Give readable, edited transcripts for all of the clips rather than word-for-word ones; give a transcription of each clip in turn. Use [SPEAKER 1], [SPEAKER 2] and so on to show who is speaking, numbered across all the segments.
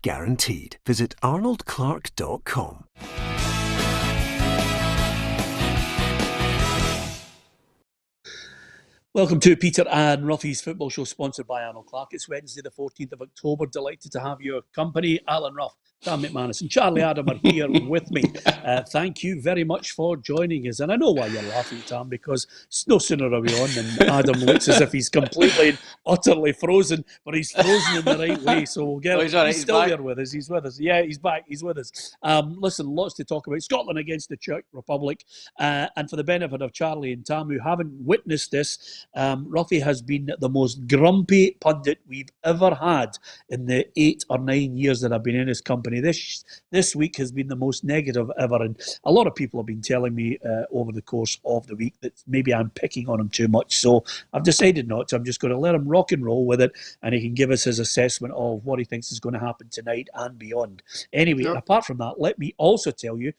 [SPEAKER 1] Guaranteed. Visit arnoldclark.com.
[SPEAKER 2] Welcome to Peter and Roughie's Football Show, sponsored by Arnold Clark. It's Wednesday the 14th of October. Delighted to have your company. Alan Rough, Tam McManus and Charlie Adam are here with me. Thank you very much for joining us. And I know why you're laughing, Tam, because no sooner are we on than Adam looks as if he's completely and utterly frozen, but he's frozen in the right way. So we'll get he's still back. There with us. He's with us. Yeah, he's back. He's with us. Listen, lots to talk about. Scotland against the Czech Republic. And for the benefit of Charlie and Tam, who haven't witnessed this, Roughie has been the most grumpy pundit we've ever had in the 8 or 9 years that I've been in his company. This week has been the most negative ever, and a lot of people have been telling me over the course of the week that maybe I'm picking on him too much. So I've decided not to. I'm just going to let him rock and roll with it, and he can give us his assessment of what he thinks is going to happen tonight and beyond. Anyway, Apart from that, let me also tell you,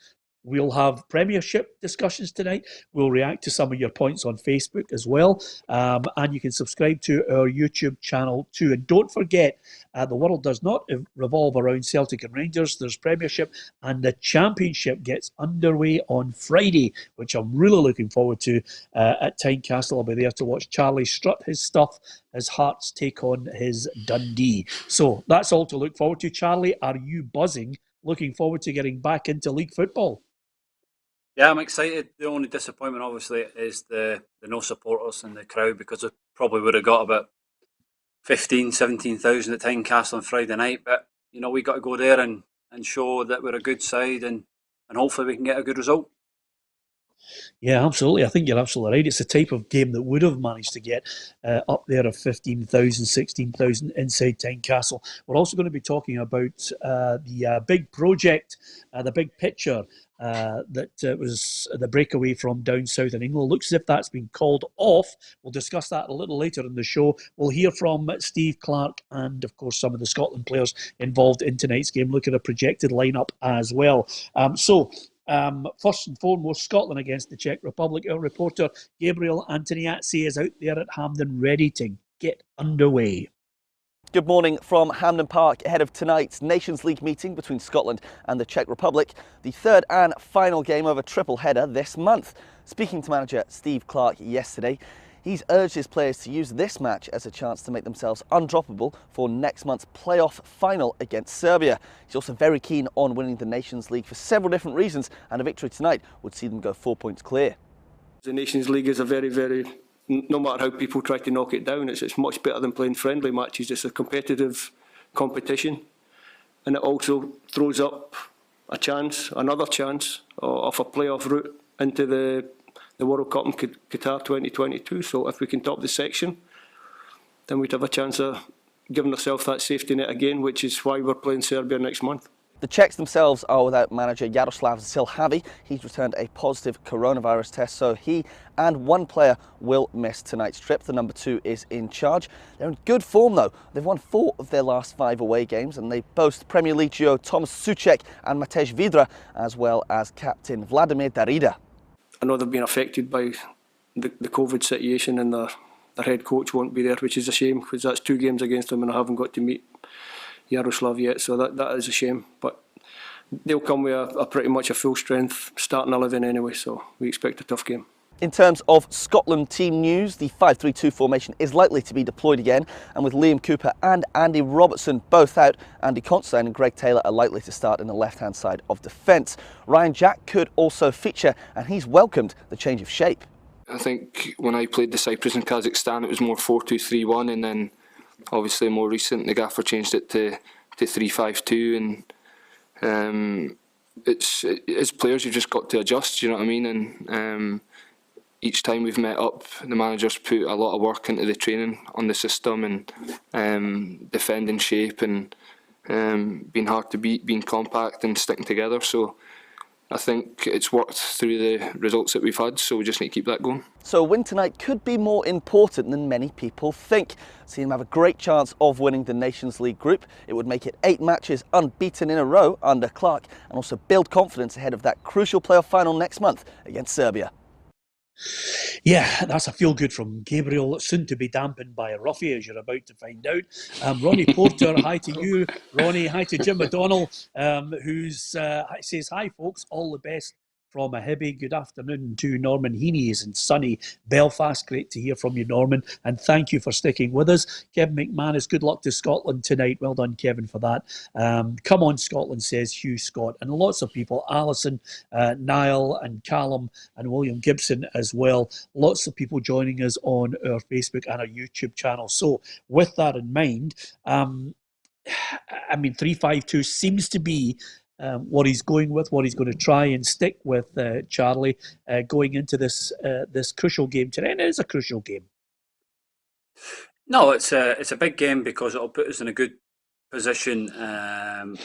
[SPEAKER 2] we'll have Premiership discussions tonight. We'll react to some of your points on Facebook as well. And you can subscribe to our YouTube channel too. And don't forget, the world does not revolve around Celtic and Rangers. There's Premiership, and the Championship gets underway on Friday, which I'm really looking forward to at Tynecastle. I'll be there to watch Charlie strut his stuff as Hearts take on his Dundee. So that's all to look forward to. Charlie, are you buzzing? Looking forward to getting back into league football?
[SPEAKER 3] Yeah, I'm excited. The only disappointment, obviously, is the no supporters in the crowd, because we probably would have got about 15,000, 17,000 at Tynecastle on Friday night. But, you know, we got to go there and show that we're a good side, and hopefully we can get a good result.
[SPEAKER 2] Yeah, absolutely. I think you're absolutely right. It's the type of game that would have managed to get up there of 15,000, 16,000 inside Tynecastle. We're also going to be talking about the big project, the big picture that was the breakaway from down south in England. Looks as if that's been called off. We'll discuss that a little later in the show. We'll hear from Steve Clarke and, of course, some of the Scotland players involved in tonight's game. Look at a projected lineup as well. First and foremost, Scotland against the Czech Republic. Our reporter Gabriel Antoniazzi is out there at Hampden ready to get underway.
[SPEAKER 4] Good morning from Hampden Park ahead of tonight's Nations League meeting between Scotland and the Czech Republic, the third and final game of a triple header this month. Speaking to manager Steve Clarke yesterday, he's urged his players to use this match as a chance to make themselves undroppable for next month's playoff final against Serbia. He's also very keen on winning the Nations League for several different reasons, and a victory tonight would see them go 4 points clear.
[SPEAKER 5] The Nations League is a very, no matter how people try to knock it down, it's much better than playing friendly matches. It's a competitive competition, and it also throws up another chance of a playoff route into the World Cup in Qatar 2022. So if we can top the section, then we'd have a chance of giving ourselves that safety net again, which is why we're playing Serbia next month.
[SPEAKER 4] The Czechs themselves are without manager Jaroslav Silhavy. He's returned a positive coronavirus test, so he and one player will miss tonight's trip. The number 2 is in charge. They're in good form though. They've won 4 of their last 5 away games, and they boast Premier League duo Tomas Souček and Matej Vydra, as well as captain Vladimir Darida.
[SPEAKER 5] I know they've been affected by the COVID situation, and their head coach won't be there, which is a shame, because that's 2 games against them and I haven't got to meet Jaroslav yet, so that is a shame. But they'll come with a pretty much a full strength starting 11 anyway, so we expect a tough game.
[SPEAKER 4] In terms of Scotland team news, the 5-3-2 formation is likely to be deployed again, and with Liam Cooper and Andy Robertson both out, Andy Considine and Greg Taylor are likely to start in the left-hand side of defence. Ryan Jack could also feature, and he's welcomed the change of shape.
[SPEAKER 6] I think when I played the Cyprus and Kazakhstan, it was more 4-2-3-1, and then obviously more recent, the gaffer changed it to 3-5-2, and it's as players you've just got to adjust, you know what I mean? And each time we've met up, the manager's put a lot of work into the training on the system, and defending shape, and being hard to beat, being compact and sticking together. So I think it's worked through the results that we've had, so we just need to keep that going.
[SPEAKER 4] So a win tonight could be more important than many people think. Seeing them have a great chance of winning the Nations League group. It would make it 8 matches unbeaten in a row under Clarke, and also build confidence ahead of that crucial playoff final next month against Serbia.
[SPEAKER 2] Yeah, that's a feel good from Gabriel, soon to be dampened by a Roughie, as you're about to find out. Ronnie Porter, hi to you. Ronnie, hi to Jim McDonnell, who says, hi, folks, all the best from a Hibby. Good afternoon to Norman Heaney is in sunny Belfast. Great to hear from you, Norman, and thank you for sticking with us. Kevin McManus, good luck to Scotland tonight. Well done, Kevin, for that. Come on, Scotland, says Hugh Scott, and lots of people, Alison, Niall and Callum and William Gibson as well. Lots of people joining us on our Facebook and our YouTube channel. So with that in mind, 3-5-2 seems to be what he's going with, what he's going to try and stick with, Charlie, going into this crucial game today. And it is a crucial game.
[SPEAKER 3] No, it's a big game because it'll put us in a good position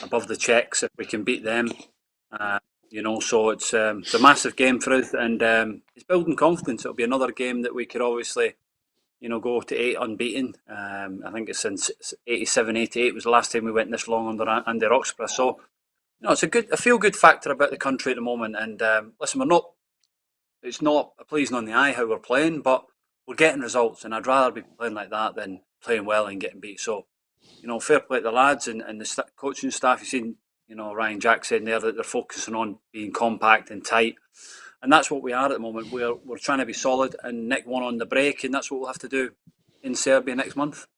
[SPEAKER 3] above the Czechs if we can beat them. So it's a massive game for us, and it's building confidence. It'll be another game that we could obviously, go to 8 unbeaten. I think it's since 87, 88 was the last time we went this long under Andy Roxburgh. So, it's a feel-good factor about the country at the moment. And listen, it's not pleasing on the eye how we're playing, but we're getting results, and I'd rather be playing like that than playing well and getting beat. So, fair play to the lads and the coaching staff. You've seen, Ryan Jackson there that they're focusing on being compact and tight, and that's what we are at the moment. We're trying to be solid and nick one on the break, and that's what we'll have to do in Serbia next month.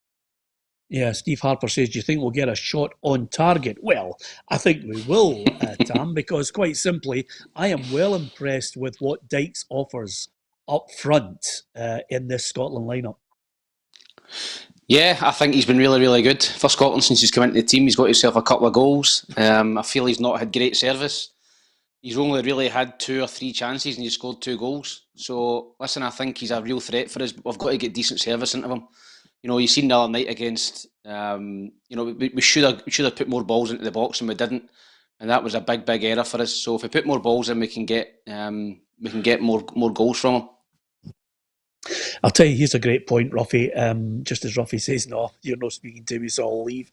[SPEAKER 2] Yeah, Steve Harper says, do you think we'll get a shot on target? Well, I think we will, Tam, because quite simply, I am well impressed with what Dykes offers up front in this Scotland lineup.
[SPEAKER 7] Yeah, I think he's been really, really good for Scotland since he's come into the team. He's got himself a couple of goals. I feel he's not had great service. He's only really had 2 or 3 chances and he's scored 2 goals. So, listen, I think he's a real threat for us. We've got to get decent service into him. You've seen the other night against, we should have put more balls into the box and we didn't. And that was a big, big error for us. So if we put more balls in, we can get more goals from him.
[SPEAKER 2] I'll tell you, here's a great point, Roughie. Just as Roughie says, no, you're not speaking to me, so I'll leave.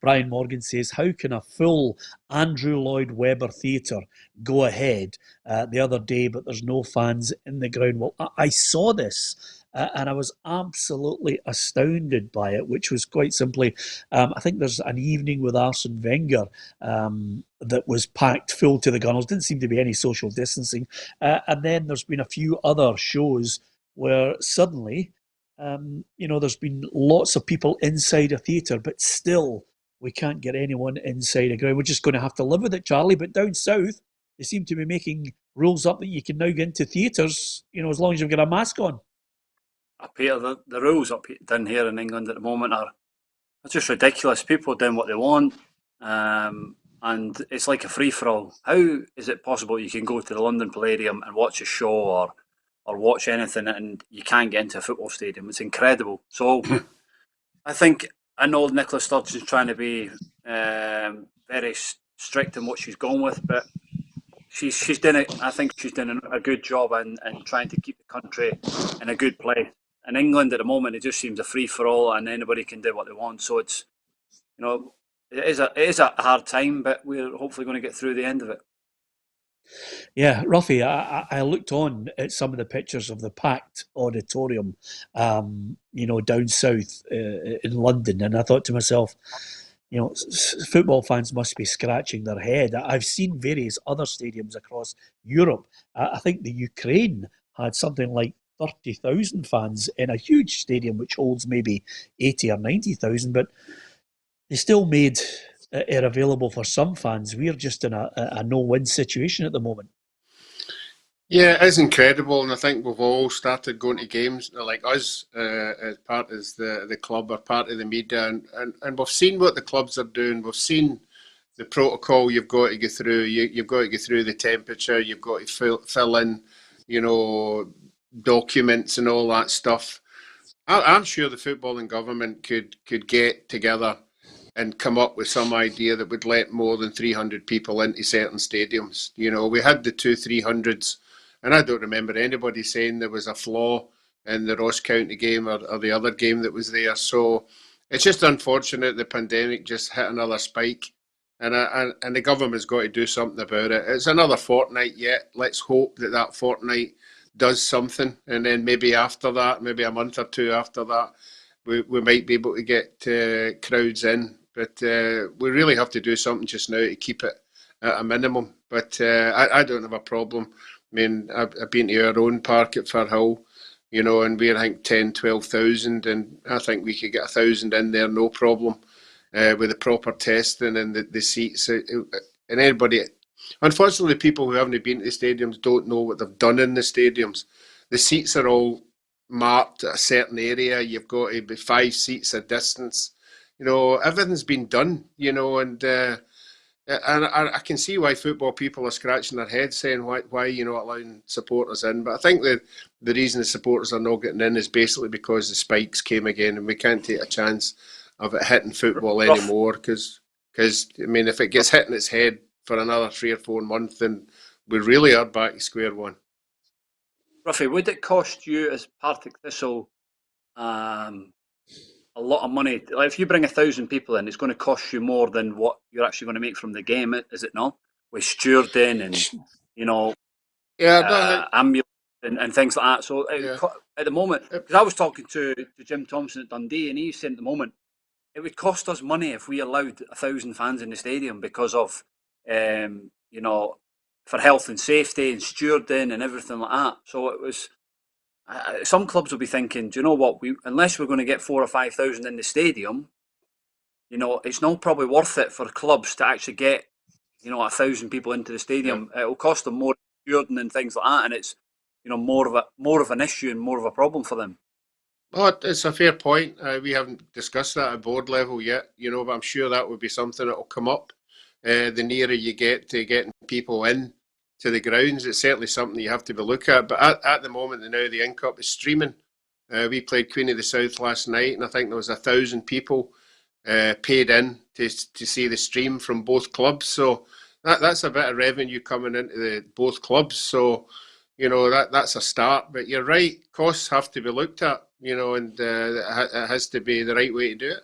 [SPEAKER 2] Brian Morgan says, how can a full Andrew Lloyd Webber theatre go ahead the other day, but there's no fans in the ground? Well, I saw this and I was absolutely astounded by it, which was quite simply, I think there's an evening with Arsene Wenger that was packed full to the gunnels. Didn't seem to be any social distancing. And then there's been a few other shows where suddenly, there's been lots of people inside a theatre, but still we can't get anyone inside a ground. We're just going to have to live with it, Charlie. But down south, they seem to be making rules up that you can now get into theatres, as long as you've got a mask on.
[SPEAKER 3] Peter, the rules up down here in England at the moment are just ridiculous. People are doing what they want, and it's like a free-for-all. How is it possible you can go to the London Palladium and watch a show or watch anything and you can't get into a football stadium? It's incredible. So I know Nicola Sturgeon's trying to be very strict in what she's going with, but she's done it. I think she's done a good job in trying to keep the country in a good place. In England at the moment, it just seems a free-for-all and anybody can do what they want. So it's, it is a hard time, but we're hopefully going to get through the end of it.
[SPEAKER 2] Yeah, Roughie, I looked on at some of the pictures of the packed auditorium, down south in London, and I thought to myself, football fans must be scratching their head. I've seen various other stadiums across Europe. I think the Ukraine had something like 30,000 fans in a huge stadium which holds maybe 80 or 90,000, but they still made it available for some fans. We're just in a no-win situation at the moment.
[SPEAKER 8] Yeah, it is incredible, and I think we've all started going to games like us as part of the club or part of the media, and we've seen what the clubs are doing. We've seen the protocol you've got to go through. You've got to go through the temperature. You've got to fill in, documents and all that stuff. I'm sure the footballing government could get together and come up with some idea that would let more than 300 people into certain stadiums. We had the 200-300s, and I don't remember anybody saying there was a flaw in the Ross County game or the other game that was there. So it's just unfortunate the pandemic just hit another spike, and the government's got to do something about it. It's another fortnight yet. Let's hope that fortnight does something, and then maybe after that, maybe a month or two after that, we might be able to get crowds in. But we really have to do something just now to keep it at a minimum. But I don't have a problem. I mean, I've been to our own park at Firhill, you know, and we're, I think, 10, 12,000, and I think we could get 1,000 in there, no problem, with the proper testing and the seats. And anybody, unfortunately, people who haven't been to the stadiums don't know what they've done in the stadiums. The seats are all marked at a certain area. You've got to be 5 seats a distance. You know, everything's been done, you know, and I can see why football people are scratching their heads saying why you're not allowing supporters in. But I think the reason the supporters are not getting in is basically because the spikes came again, and we can't take a chance of it hitting football anymore. Because I mean, if it gets hit in its head for another 3 or 4 months, then we really are back to square one.
[SPEAKER 3] Roughie, would it cost you as Partick Thistle a lot of money? Like, if you bring 1,000 people in, it's going to cost you more than what you're actually going to make from the game, is it not? With stewarding and, you know, ambulance and things like that. So at the moment, because I was talking to Jim Thompson at Dundee, and he said at the moment it would cost us money if we allowed 1,000 fans in the stadium because of, you know, for health and safety and stewarding and everything like that. So it was. Some clubs will be thinking, do you know what? Unless we're going to get 4,000 or 5,000 in the stadium, you know, it's not probably worth it for clubs to actually get, you know, 1,000 people into the stadium. Yeah. It will cost them more stewarding and things like that, and it's, you know, more of an issue and more of a problem for them.
[SPEAKER 8] Well, it's a fair point. We haven't discussed that at board level yet, you know, but I'm sure that would be something that will come up. The nearer you get to getting people in to the grounds, it's certainly something you have to be looking at. But at the moment, now the Incup is streaming. We played Queen of the South last night, and I think there was 1,000 people paid in to see the stream from both clubs. So that's a bit of revenue coming into both clubs. So, you know, that's a start. But you're right, costs have to be looked at, you know, and it has to be the right way to do it.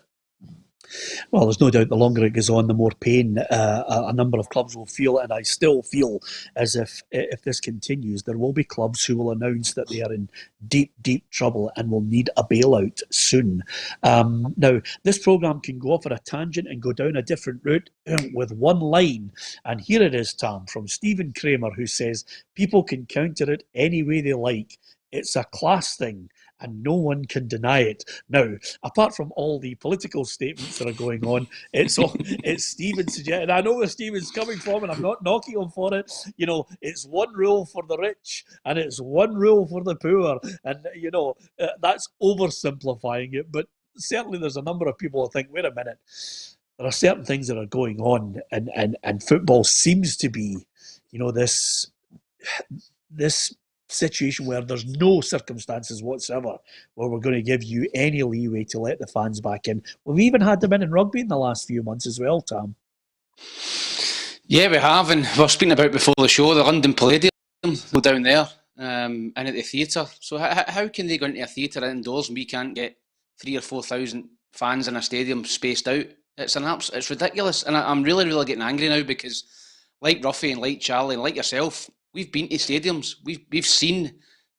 [SPEAKER 2] Well, there's no doubt the longer it goes on, the more pain a number of clubs will feel. And I still feel as if this continues, there will be clubs who will announce that they are in deep, deep trouble and will need a bailout soon. Now, this programme can go off on a tangent and go down a different route with one line. And here it is, Tam, from Stephen Kramer, who says, people can counter it any way they like. It's a class thing, and no one can deny it. Now, apart from all the political statements that are going on, it's Stephen suggesting, and I know where Stephen's coming from, and I'm not knocking him for it. You know, it's one rule for the rich, and it's one rule for the poor, and you know that's oversimplifying it. But certainly, there's a number of people who think, wait a minute, there are certain things that are going on, and football seems to be, you know, this situation where there's no circumstances whatsoever where we're going to give you any leeway to let the fans back in. We've even had them in rugby in the last few months as well, Tam.
[SPEAKER 7] Yeah, we have, and we were speaking about before the show, the London Palladium down there, and at the theatre. So how can they go into a theatre indoors and we can't get 3,000 or 4,000 fans in a stadium spaced out? It's ridiculous, and I'm really, really getting angry now because, like Roughie and like Charlie and like yourself, we've been to stadiums. We've seen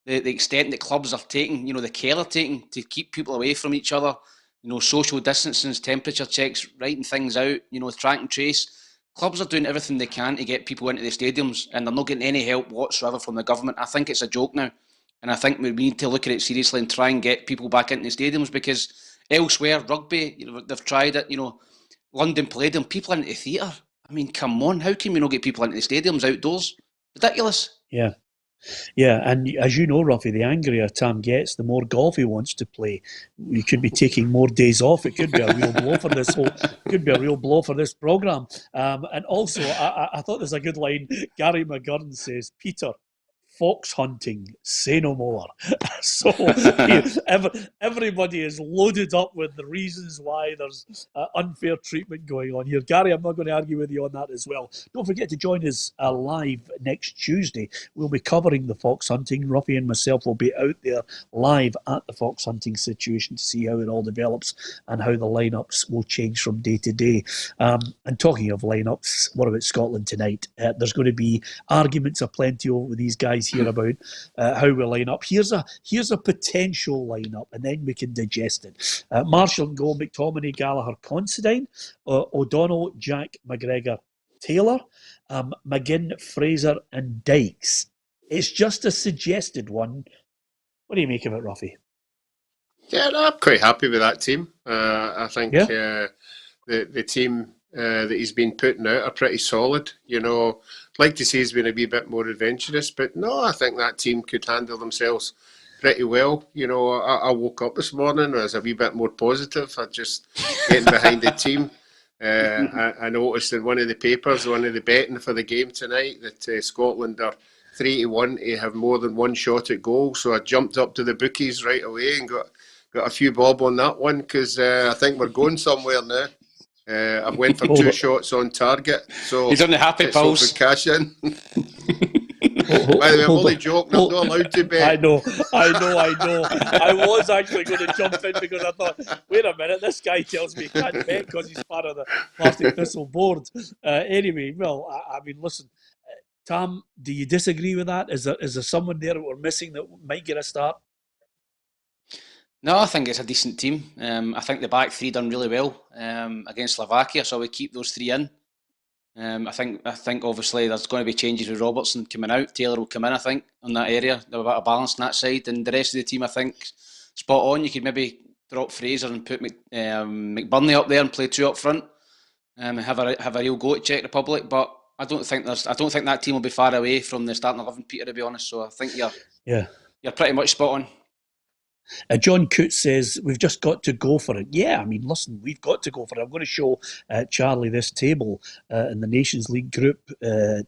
[SPEAKER 7] the extent that clubs are taking, you know, the care they're taking to keep people away from each other, you know, social distancing, temperature checks, writing things out, you know, track and trace. Clubs are doing everything they can to get people into the stadiums, and they're not getting any help whatsoever from the government. I think it's a joke now, and I think we need to look at it seriously and try and get people back into the stadiums, because elsewhere, rugby, you know, they've tried it, you know, London Palladium, people into the theatre. I mean, come on, how can we not get people into the stadiums outdoors? Ridiculous.
[SPEAKER 2] Yeah, and as you know, Roughie, the angrier Tam gets, the more golf he wants to play. We could be taking more days off. It could be a real blow for this programme. And also, I thought there's a good line. Gary McGurn says, Peter, fox hunting, say no more. So everybody is loaded up with the reasons why there's unfair treatment going on here. Gary, I'm not going to argue with you on that as well. Don't forget to join us live next Tuesday. We'll be covering the fox hunting. Roughie and myself will be out there live at the fox hunting situation to see how it all develops and how the lineups will change from day to day. And talking of lineups, what about Scotland tonight? There's going to be arguments aplenty over these guys guys here about how we line up. Here's a potential lineup, and then we can digest it. Marshall and goal, McTominay, Gallagher, Considine, O'Donnell, Jack, McGregor, Taylor, McGinn, Fraser, and Dykes. It's just a suggested one. What do you make of it, Roughie?
[SPEAKER 8] Yeah, no, I'm quite happy with that team. I think the team that he's been putting out are pretty solid. You know, I'd like to see he's been a wee bit more adventurous, but no, I think that team could handle themselves pretty well. You know, I woke up this morning and I was a wee bit more positive. I just getting behind the team. I noticed in one of the papers, one of the betting for the game tonight, that Scotland are 3-1 to have more than one shot at goal. So I jumped up to the bookies right away and got a few bob on that one, because I think we're going somewhere now. I went for 2 shots on target. So
[SPEAKER 7] he's on the happy pulse.
[SPEAKER 8] Cash in. By the way, I'm only joking. I'm not allowed to bet.
[SPEAKER 2] I know. I was actually going to jump in because I thought, wait a minute, this guy tells me he can't bet because he's part of the Partick Thistle board. Anyway, well, I mean, listen, Tam, do you disagree with that? Is there someone there that we're missing that might get a start?
[SPEAKER 7] No, I think it's a decent team. I think the back three done really well against Slovakia, so we keep those 3 in. I think obviously there's going to be changes with Robertson coming out. Taylor will come in, I think, on that area. They're a bit of balance on that side, and the rest of the team, I think, spot on. You could maybe drop Fraser and put McBurney up there and play 2 up front, and have a real go at Czech Republic. But I don't think that team will be far away from the starting 11, Peter, to be honest. So I think you're pretty much spot on.
[SPEAKER 2] John Coote says, we've just got to go for it. Yeah, I mean, listen, we've got to go for it. I'm going to show Charlie this table in the Nations League group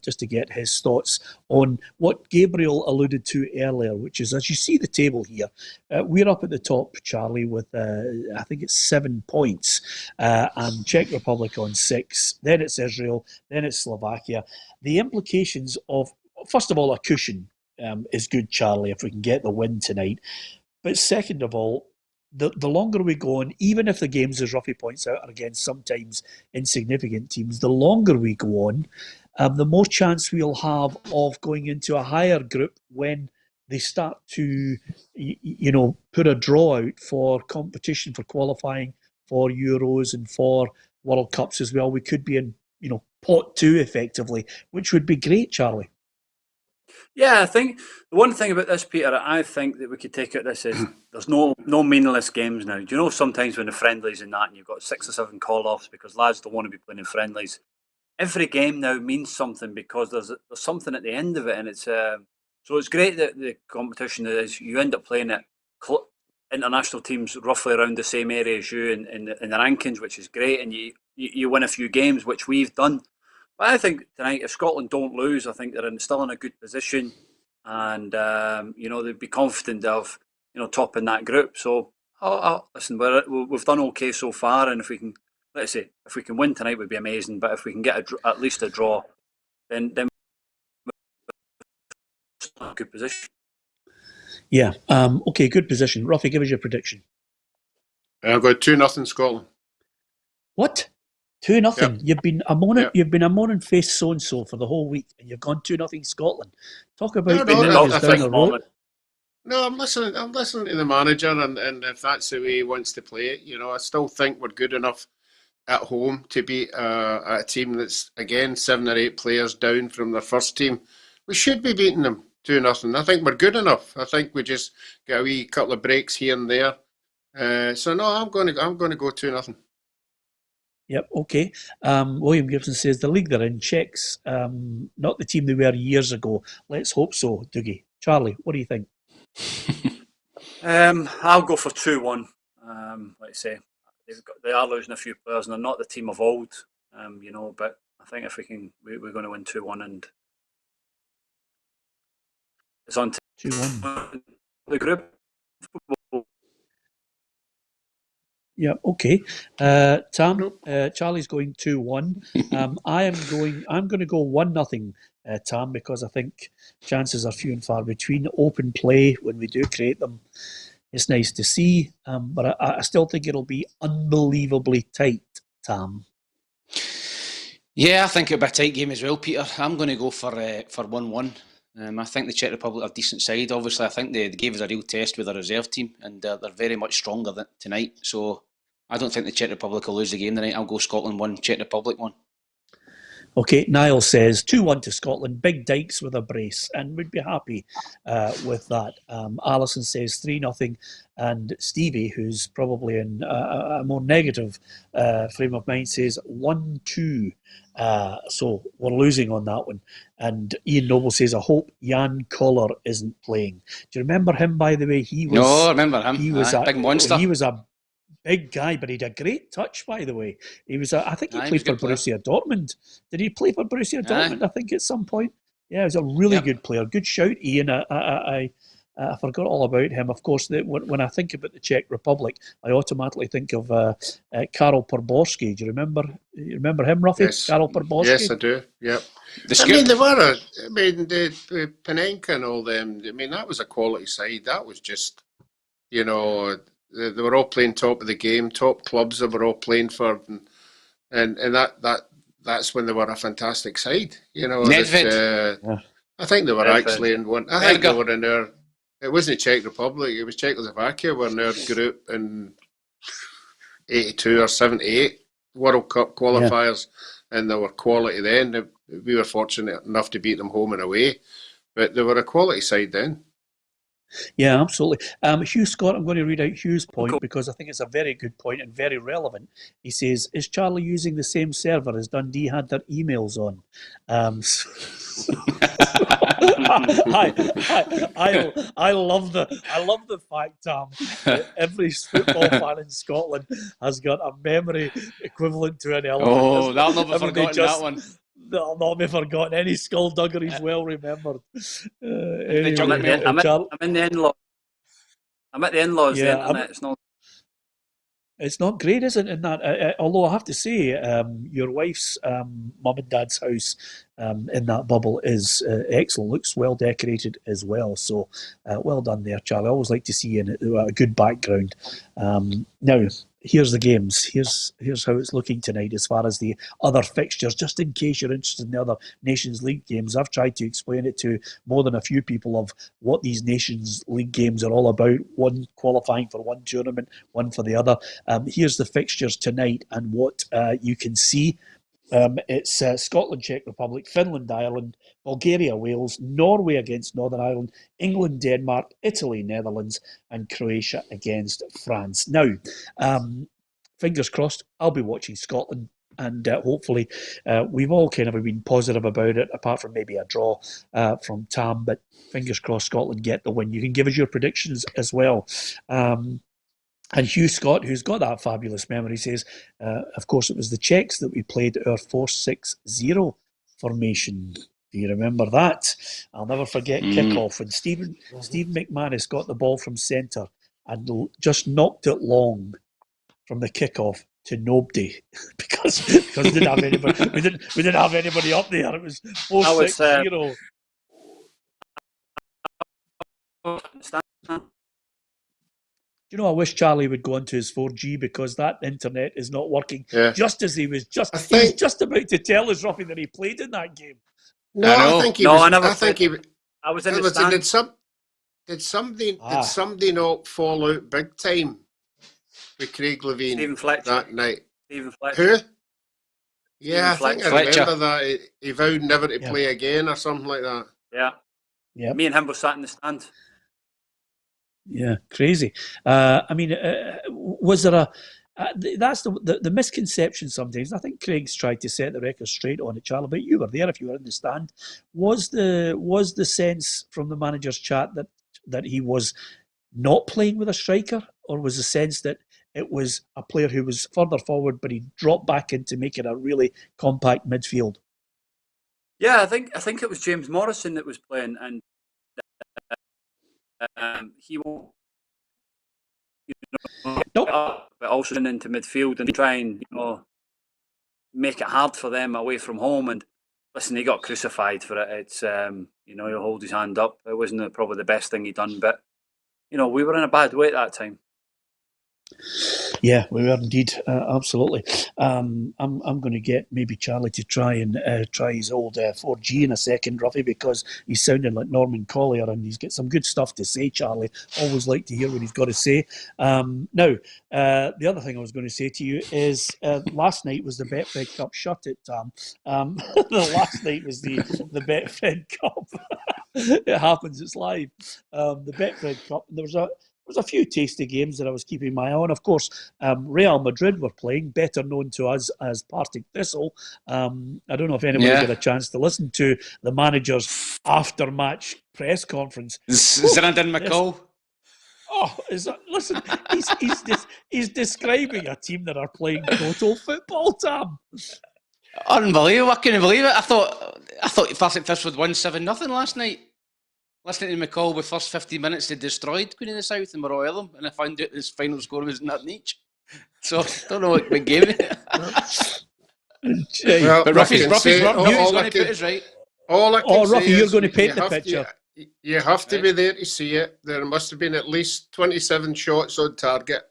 [SPEAKER 2] just to get his thoughts on what Gabriel alluded to earlier, which is, as you see the table here, we're up at the top, Charlie, with I think it's 7 points, and Czech Republic on 6. Then it's Israel, then it's Slovakia. The implications of, first of all, a cushion is good, Charlie, if we can get the win tonight. But second of all, the longer we go on, even if the games, as Roughie points out, are against sometimes insignificant teams, the longer we go on, the more chance we'll have of going into a higher group when they start to, put a draw out for competition, for qualifying for Euros and for World Cups as well. We could be in, pot 2 effectively, which would be great, Charlie.
[SPEAKER 3] Yeah, I think the one thing about this, Peter, I think that we could take out this is there's no meaningless games now. Do you know sometimes when the friendlies and that, and you've got 6 or 7 call-offs because lads don't want to be playing in friendlies, every game now means something because there's something at the end of it, and it's so it's great that the competition is you end up playing at international teams roughly around the same area as you in the rankings, which is great, and you win a few games, which we've done. But I think tonight, if Scotland don't lose, I think they're still in a good position, and they'd be confident of topping that group. So, listen, we've done okay so far, and if we can, if we can win tonight, would be amazing. But if we can get at least a draw, then we're in a good position.
[SPEAKER 2] Yeah. Okay. Good position. Roughie, give us your prediction.
[SPEAKER 8] I've got 2-0 Scotland.
[SPEAKER 2] What? 2-0. Yep. You've been a moaning face so and so for the whole week, and you've gone 2-0 Scotland. Talk about down the road.
[SPEAKER 8] No, I'm listening to the manager, and if that's the way he wants to play it, I still think we're good enough at home to beat a team that's again 7 or 8 players down from their first team. We should be beating them 2-0. I think we're good enough. I think we just get a wee couple of breaks here and there. So no, I'm going to go 2-0.
[SPEAKER 2] Yep, okay. William Gibson says the league they're in, Czechs, not the team they were years ago. Let's hope so, Dougie. Charlie, what do you think?
[SPEAKER 3] I'll go for 2-1. Like I say, they are losing a few players, and they're not the team of old, but I think if we're going to win 2-1, and it's on to
[SPEAKER 2] 2-1.
[SPEAKER 3] The group.
[SPEAKER 2] Yeah, okay. Tam, Charlie's going 2-1. I'm going to go 1-0, Tam, because I think chances are few and far between. Open play, when we do create them, it's nice to see. But I still think it'll be unbelievably tight, Tam.
[SPEAKER 7] Yeah, I think it'll be a tight game as well, Peter. I'm going to go for 1-1. I think the Czech Republic are a decent side. Obviously, I think they gave us a real test with their reserve team, and they're very much stronger tonight. So I don't think the Czech Republic will lose the game tonight. I'll go Scotland 1, Czech Republic 1.
[SPEAKER 2] Okay, Niall says 2-1 to Scotland, big Dykes with a brace, and we'd be happy with that. Alison says 3-0, and Stevie, who's probably in a more negative frame of mind, says 1-2. So we're losing on that one. And Ian Noble says, I hope Jan Koller isn't playing. Do you remember him, by the way?
[SPEAKER 7] No, I remember him.
[SPEAKER 2] He was
[SPEAKER 7] a big monster.
[SPEAKER 2] He was a big guy, but he had a great touch, by the way. He was, I think he played for Borussia Dortmund. Did he play for Borussia Dortmund, I think, at some point? Yeah, he was a really good player. Good shout, Ian. I forgot all about him. Of course, when I think about the Czech Republic, I automatically think of Karol Podborski. Do you remember him, Roughie?
[SPEAKER 8] Yes.
[SPEAKER 2] Karol Podborski?
[SPEAKER 8] Yes, I do. Yep. The Panenka and all them, that was a quality side. That was just, they were all playing top of the game, top clubs they were all playing for, and that's when they were a fantastic side.
[SPEAKER 7] Nedved.
[SPEAKER 8] I think they were actually in one. I think they were in their. It wasn't Czech Republic. It was Czechoslovakia were in their group in 82 or 78 World Cup qualifiers, and they were quality then. We were fortunate enough to beat them home and away, but they were a quality side then.
[SPEAKER 2] Yeah, absolutely. Hugh Scott, I'm going to read out Hugh's point because I think it's a very good point and very relevant. He says, is Charlie using the same server as Dundee had their emails on? I love the fact, Tam, that every football fan in Scotland has got a memory equivalent to an elephant.
[SPEAKER 7] Oh, that'll not be forgotten, that one.
[SPEAKER 2] That'll not be forgotten. Any skullduggery is well remembered.
[SPEAKER 3] Anyway, I'm in the in-laws. I'm at the in-laws.
[SPEAKER 2] Yeah,
[SPEAKER 3] the internet.
[SPEAKER 2] It's not great, is it? In that, although I have to say, your wife's mum and dad's house in that bubble is excellent. Looks well decorated as well. So well done there, Charlie. I always like to see a good background. Now, here's the games. Here's how it's looking tonight as far as the other fixtures. Just in case you're interested in the other Nations League games, I've tried to explain it to more than a few people of what these Nations League games are all about. One qualifying for one tournament, one for the other. Here's the fixtures tonight and what you can see. It's Scotland, Czech Republic, Finland, Ireland, Bulgaria, Wales, Norway against Northern Ireland, England, Denmark, Italy, Netherlands, and Croatia against France. Now, fingers crossed, I'll be watching Scotland, and hopefully we've all kind of been positive about it, apart from maybe a draw from Tam, but fingers crossed Scotland get the win. You can give us your predictions as well. And Hugh Scott, who's got that fabulous memory, says, of course, it was the Czechs that we played our 4-6-0 formation. Do you remember that? I'll never forget kickoff when Steven McManus got the ball from centre and just knocked it long from the kickoff to nobody because we didn't have anybody. We didn't have anybody up there. It was 4-6-0. I wish Charlie would go onto his 4G because that internet is not working. Yeah. Just as he was just about to tell us, Roughie, that he played in that game.
[SPEAKER 8] No, I think he was.
[SPEAKER 3] I was in the stand.
[SPEAKER 8] Did somebody not fall out big time with Craig Levine
[SPEAKER 3] Stephen Fletcher
[SPEAKER 8] that night?
[SPEAKER 3] Stephen Fletcher.
[SPEAKER 8] Who? Yeah, I think I remember that. He vowed never to play again or something like that.
[SPEAKER 3] Yeah. Me and him were sat in the stand.
[SPEAKER 2] Yeah, crazy. Was there that's the misconception sometimes. I think Craig's tried to set the record straight on it, Charlie, but you were there if you were in the stand. Was the sense from the manager's chat that he was not playing with a striker, or was the sense that it was a player who was further forward but he dropped back into making a really compact midfield?
[SPEAKER 3] Yeah, I think it was James Morrison that was playing, and he won't, but also into midfield and try and make it hard for them away from home. And listen, he got crucified for it. It's he'll hold his hand up. It wasn't probably the best thing he done, but we were in a bad way at that time.
[SPEAKER 2] Yeah, we were indeed, absolutely. I'm going to get maybe Charlie to try his old 4G in a second, Roughie, because he's sounding like Norman Collier and he's got some good stuff to say, Charlie. Always like to hear what he's got to say. Now, the other thing I was going to say to you is last night was the Betfred Cup. Shut it, Tam. The last night was the Betfred Cup. It happens, it's live. The Betfred Cup. There was a few tasty games that I was keeping my eye on. Of course, Real Madrid were playing, better known to us as Partick Thistle. I don't know if anybody got a chance to listen to the manager's after-match press conference.
[SPEAKER 7] Zinedine Mccall.
[SPEAKER 2] Oh, listen, he's describing a team that are playing total football, Tam.
[SPEAKER 7] Unbelievable! I couldn't believe it. I thought Partick Thistle would win 7-0 last night. Listening to McCall with first 15 minutes, they destroyed Queen of the South and Morrow Elm, and I found out his final score was nothing each. So I don't know what game it is.
[SPEAKER 8] Well,
[SPEAKER 7] but Ruffy's going to put us right.
[SPEAKER 8] All I can say
[SPEAKER 2] Ruffy, you're going to paint the picture.
[SPEAKER 8] You have to be there to see it. There must have been at least 27 shots on target.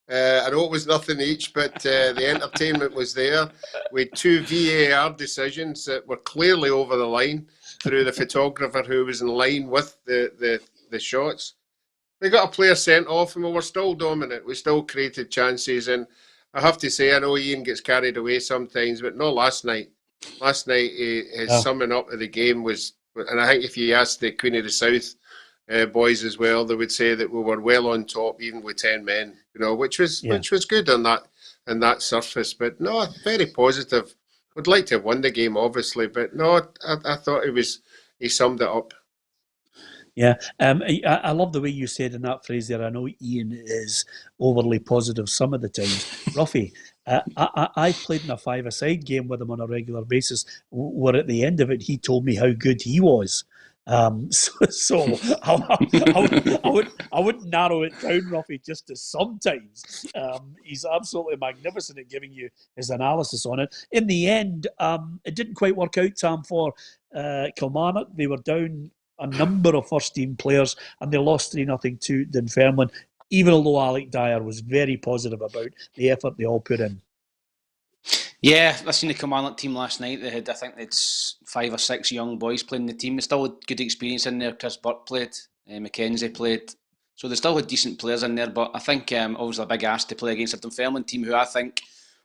[SPEAKER 8] I know it was nothing each, but the entertainment was there. We had 2 VAR decisions that were clearly over the line through the photographer who was in line with the shots. We got a player sent off and we were still dominant. We still created chances, and I have to say, I know Ian gets carried away sometimes, but not last night. Last night, his summing up of the game was, and I think if you asked the Queen of the South boys as well, they would say that we were well on top, even with 10 men, which was good on that surface. But no, very positive. Would like to have won the game, obviously, but no, I thought he summed it up.
[SPEAKER 2] Yeah, I love the way you said in that phrase there. I know Ian is overly positive some of the times. Ruffy, I played in a 5-a-side game with him on a regular basis, where at the end of it, he told me how good he was. So I wouldn't narrow it down, Ruffy, just to sometimes. He's absolutely magnificent at giving you his analysis on it. In the end, it didn't quite work out, Tam, for Kilmarnock. They were down a number of first-team players, and they lost 3-0 to Dunfermline, even although Alec Dyer was very positive about the effort they all put in.
[SPEAKER 7] Yeah, I seen the Kilmarnock team last night. I think they had 5 or 6 young boys playing the team. They still had good experience in there. Chris Burke played, Mackenzie played. So they still had decent players in there, but I think obviously a big ask to play against a Dunfermline team who I think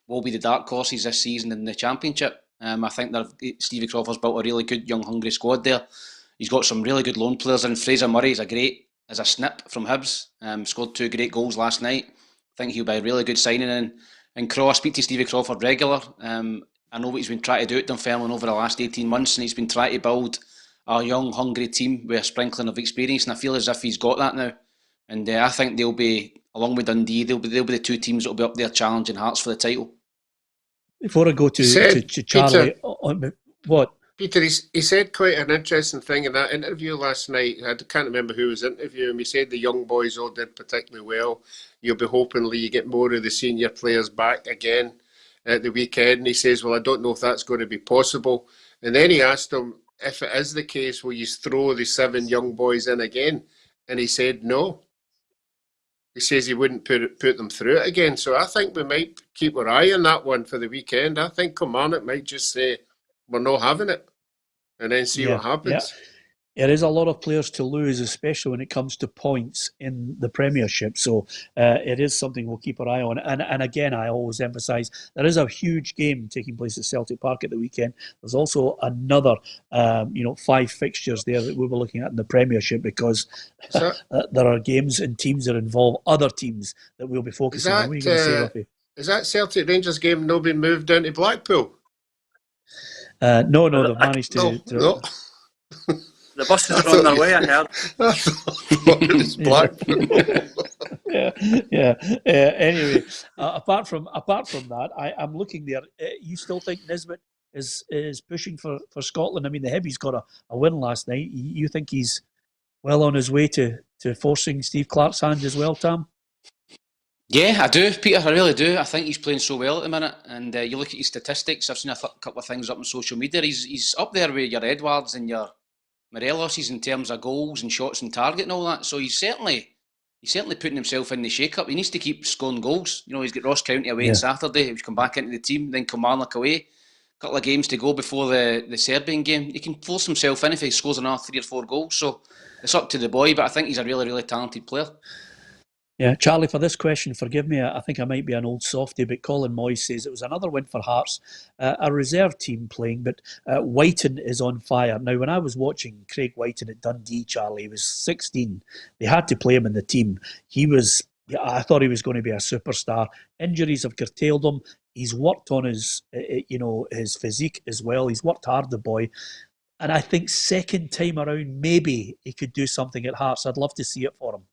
[SPEAKER 7] will be the dark horses this season in the Championship. I think Stevie Crawford's built a really good, young, hungry squad there. He's got some really good loan players in. Fraser Murray is a snip from Hibs. Scored 2 great goals last night. I think he'll be a really good signing. And I speak to Stevie Crawford regular. I know what he's been trying to do at Dunfermline over the last 18 months, and he's been trying to build a young, hungry team with a sprinkling of experience, and I feel as if he's got that now. And I think they'll be, along with Dundee, they'll be the 2 teams that will be up there challenging Hearts for the title.
[SPEAKER 2] Before I go to Charlie,
[SPEAKER 8] Peter,
[SPEAKER 2] what?
[SPEAKER 8] Peter, he said quite an interesting thing in that interview last night. I can't remember who was interviewing him. He said the young boys all did particularly well. You'll be hoping you get more of the senior players back again at the weekend. And he says, well, I don't know if that's going to be possible. And then he asked him, if it is the case, will you throw the 7 young boys in again? And he said no. He says he wouldn't put them through it again. So I think we might keep our eye on that one for the weekend. I think Kilmarnock might just say, we're not having it, and then see what happens.
[SPEAKER 2] Yeah. There is a lot of players to lose, especially when it comes to points in the Premiership. So it is something we'll keep our eye on. And again, I always emphasise, there is a huge game taking place at Celtic Park at the weekend. There's also another, 5 fixtures there that we were looking at in the Premiership, because there are games and teams that involve other teams that we'll be focusing on. What are you going to say, Ruffy?
[SPEAKER 8] Is that Celtic Rangers game not been moved down to Blackpool?
[SPEAKER 2] No, they've managed to...
[SPEAKER 8] No.
[SPEAKER 3] The buses are on their way, I heard.
[SPEAKER 8] I thought it was Blackpool.
[SPEAKER 2] Anyway, apart from that, I'm looking there. You still think Naismith is pushing for Scotland? I mean, the Heavy's got a win last night. You think he's well on his way to forcing Steve Clarke's hand as well, Tam?
[SPEAKER 7] Yeah, I do, Peter. I really do. I think he's playing so well at the minute. And you look at his statistics. I've seen a couple of things up on social media. He's up there with your Edwards and your Morelos's in terms of goals and shots and target and all that. So he's certainly he's certainly putting himself in the shake-up. He needs to keep scoring goals. You know, he's got Ross County away on Saturday. He's come back into the team, then Kilmarnock away. A couple of games to go before the Serbian game. He can force himself in if he scores another 3 or 4 goals. So it's up to the boy, but I think he's a really, really talented player.
[SPEAKER 2] Yeah, Charlie, for this question, forgive me, I think I might be an old softie, but Colin Moyes says it was another win for Hearts, a reserve team playing, but Whiten is on fire. Now, when I was watching Craig Whiten at Dundee, Charlie, he was 16. They had to play him in the team. I thought he was going to be a superstar. Injuries have curtailed him. He's worked on his physique as well. He's worked hard, the boy. And I think second time around, maybe he could do something at Hearts. I'd love to see it for him.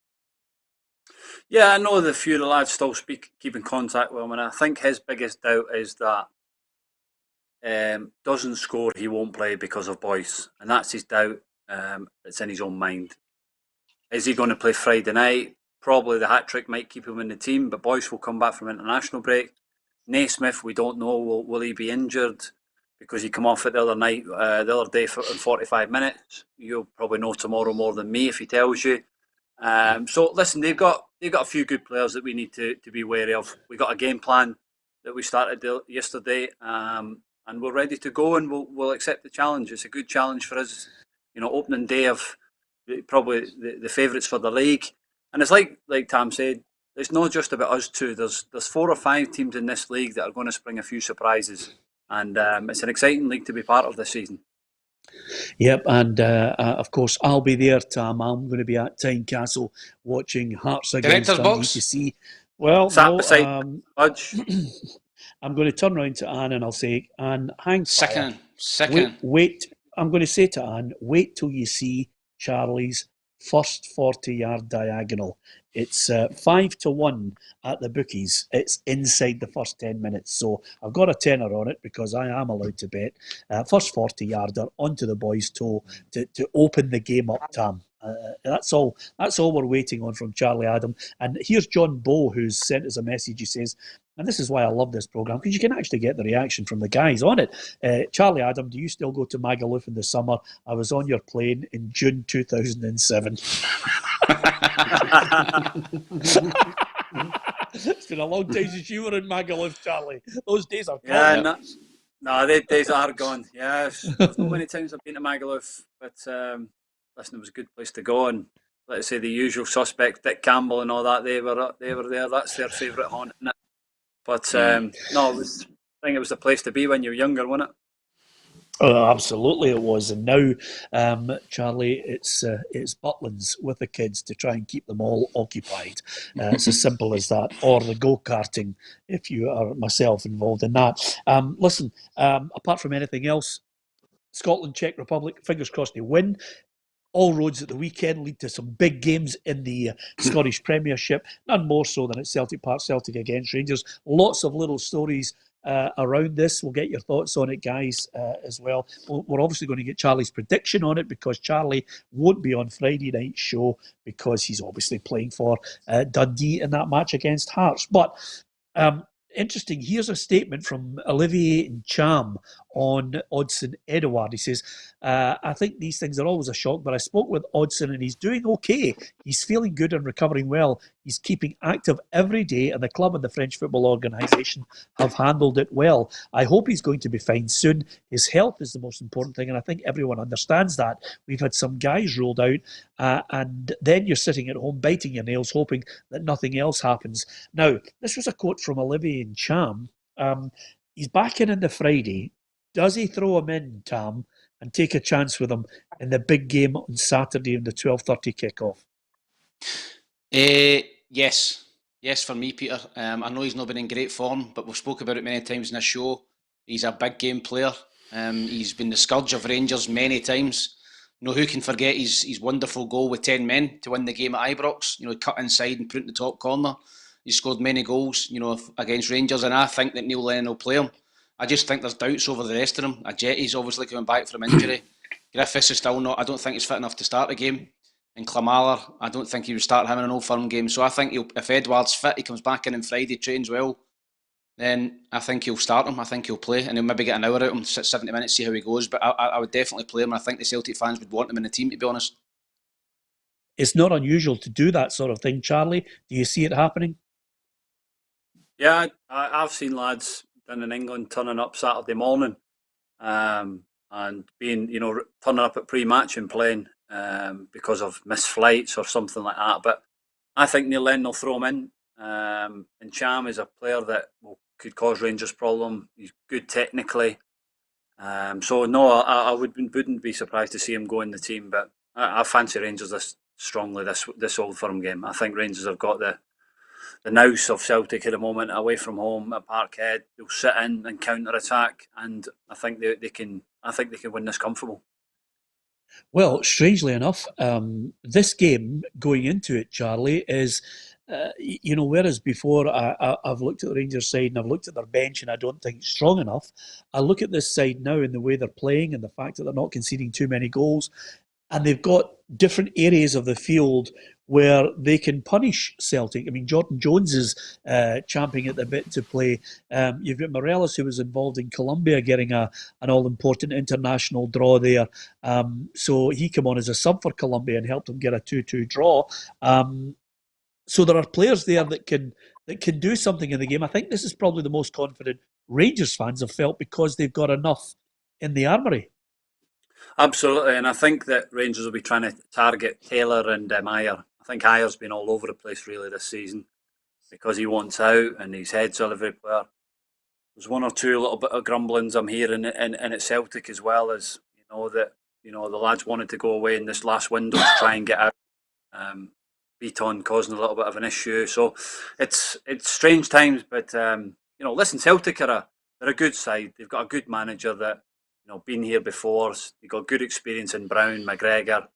[SPEAKER 3] Yeah, I know the few of the lads still keep in contact with him, and I think his biggest doubt is that doesn't score, he won't play because of Boyce, and that's his doubt. It's in his own mind. Is he going to play Friday night? Probably the hat-trick might keep him in the team, but Boyce will come back from international break. Naismith, we don't know, will he be injured? Because he come off it the other day in 45 minutes. You'll probably know tomorrow more than me if he tells you. So listen, they've got a few good players that we need to be wary of. We got a game plan that we started yesterday, and we're ready to go, and we'll accept the challenge. It's a good challenge for us, opening day of probably the favourites for the league. And it's like Tam said, it's not just about us two. There's 4 or 5 teams in this league that are going to spring a few surprises, and it's an exciting league to be part of this season.
[SPEAKER 2] Yep, and of course I'll be there, Tam. I'm going to be at Tynecastle watching Hearts against Dundee to see. Well,
[SPEAKER 3] sat beside Budge.
[SPEAKER 2] I'm going to turn around to Anne and I'll say, Anne, hang fire.
[SPEAKER 7] Second.
[SPEAKER 2] Wait. I'm going to say to Anne, wait till you see Charlie's first 40-yard diagonal. It's 5-1 at the bookies. It's inside the first 10 minutes. So I've got a tenner on it because I am allowed to bet. First 40-yarder onto the boys' toe to open the game up, Tam. That's all we're waiting on from Charlie Adam. And here's John Bow, who's sent us a message. He says, and this is why I love this programme, because you can actually get the reaction from the guys on it. Charlie Adam, do you still go to Magaluf in the summer? I was on your plane in June 2007. It's been a long time since you were in Magaluf, Charlie. Those days are gone.
[SPEAKER 3] Yeah, no, the days are gone. Yes, there's not many times I've been to Magaluf, but listen, it was a good place to go, and let's say the usual suspects, Dick Campbell and all that, they were there. That's their favourite haunt, isn't it? But no, I think it was the place to be when you were younger, wasn't it?
[SPEAKER 2] Oh, absolutely it was. And now, Charlie, it's Butlins with the kids to try and keep them all occupied. It's as simple as that. Or the go-karting, if you are myself involved in that. Listen, apart from anything else, Scotland, Czech Republic, fingers crossed they win. All roads at the weekend lead to some big games in the Scottish Premiership, none more so than at Celtic Park, Celtic against Rangers. Lots of little stories around this. We'll get your thoughts on it, guys, as well. We're obviously going to get Charlie's prediction on it because Charlie won't be on Friday night's show because he's obviously playing for Dundee in that match against Hearts. But interesting, here's a statement from Olivier Ncham on Odsonne Edouard. He says, I think these things are always a shock, but I spoke with Odsonne and he's doing okay. He's feeling good and recovering well. He's keeping active every day and the club and the French football organisation have handled it well. I hope he's going to be fine soon. His health is the most important thing and I think everyone understands that. We've had some guys ruled out and then you're sitting at home biting your nails hoping that nothing else happens. Now, this was a quote from Olivier Ncham. He's back in the Friday. Does he throw him in, Tam, and take a chance with him in the big game on Saturday in the 12:30 kickoff?
[SPEAKER 7] Yes, for me, Peter. I know he's not been in great form, but we've spoke about it many times in this show. He's a big game player. He's been the scourge of Rangers many times. Who can forget his wonderful goal with 10 men to win the game at Ibrox? He cut inside and put in the top corner. He scored many goals, against Rangers, and I think that Neil Lennon will play him. I just think there's doubts over the rest of them. Ajetti's obviously coming back from injury. Griffiths is still not. I don't think he's fit enough to start the game. And Klamala, I don't think he would start him in an Old Firm game. So I think if Edouard's fit, he comes back in on Friday, trains well, then I think he'll start him. I think he'll play, and he'll maybe get an hour out of him, 70 minutes, see how he goes. But I would definitely play him. I think the Celtic fans would want him in the team, to be honest.
[SPEAKER 2] it's not unusual to do that sort of thing. Charlie, do you see it happening?
[SPEAKER 3] Yeah, I've seen lads down in England turning up Saturday morning and being, turning up at pre-match and playing because of missed flights or something like that. But I think Neil Lennon will throw him in. And Cham is a player that could cause Rangers problem. He's good technically. So no, I wouldn't be surprised to see him go in the team. But I fancy Rangers this strongly this Old Firm game. I think Rangers have got the nous of Celtic at the moment away from home at Parkhead. They'll sit in and counter attack, and I think they can. I think they can win this comfortable.
[SPEAKER 2] Well, strangely enough, this game going into it, Charlie, is whereas before I've looked at the Rangers side and I've looked at their bench and I don't think it's strong enough. I look at this side now and the way they're playing and the fact that they're not conceding too many goals, and they've got different areas of the field where they can punish Celtic. I mean, Jordan Jones is champing at the bit to play. You've got Morelos, who was involved in Colombia, getting an all-important international draw there. So he came on as a sub for Colombia and helped them get a 2-2 draw. So there are players there that can do something in the game. I think this is probably the most confident Rangers fans have felt because they've got enough in the armoury.
[SPEAKER 3] Absolutely, and I think that Rangers will be trying to target Taylor and Ayer. I think Ayer's been all over the place really this season because he wants out and his heads all every player. There's one or two little bit of grumblings I'm hearing and at Celtic as well, as the lads wanted to go away in this last window to try and get out. Beaton causing a little bit of an issue, so it's strange times. But listen, Celtic they're a good side. They've got a good manager that been here before. They've got good experience in Brown, McGregor.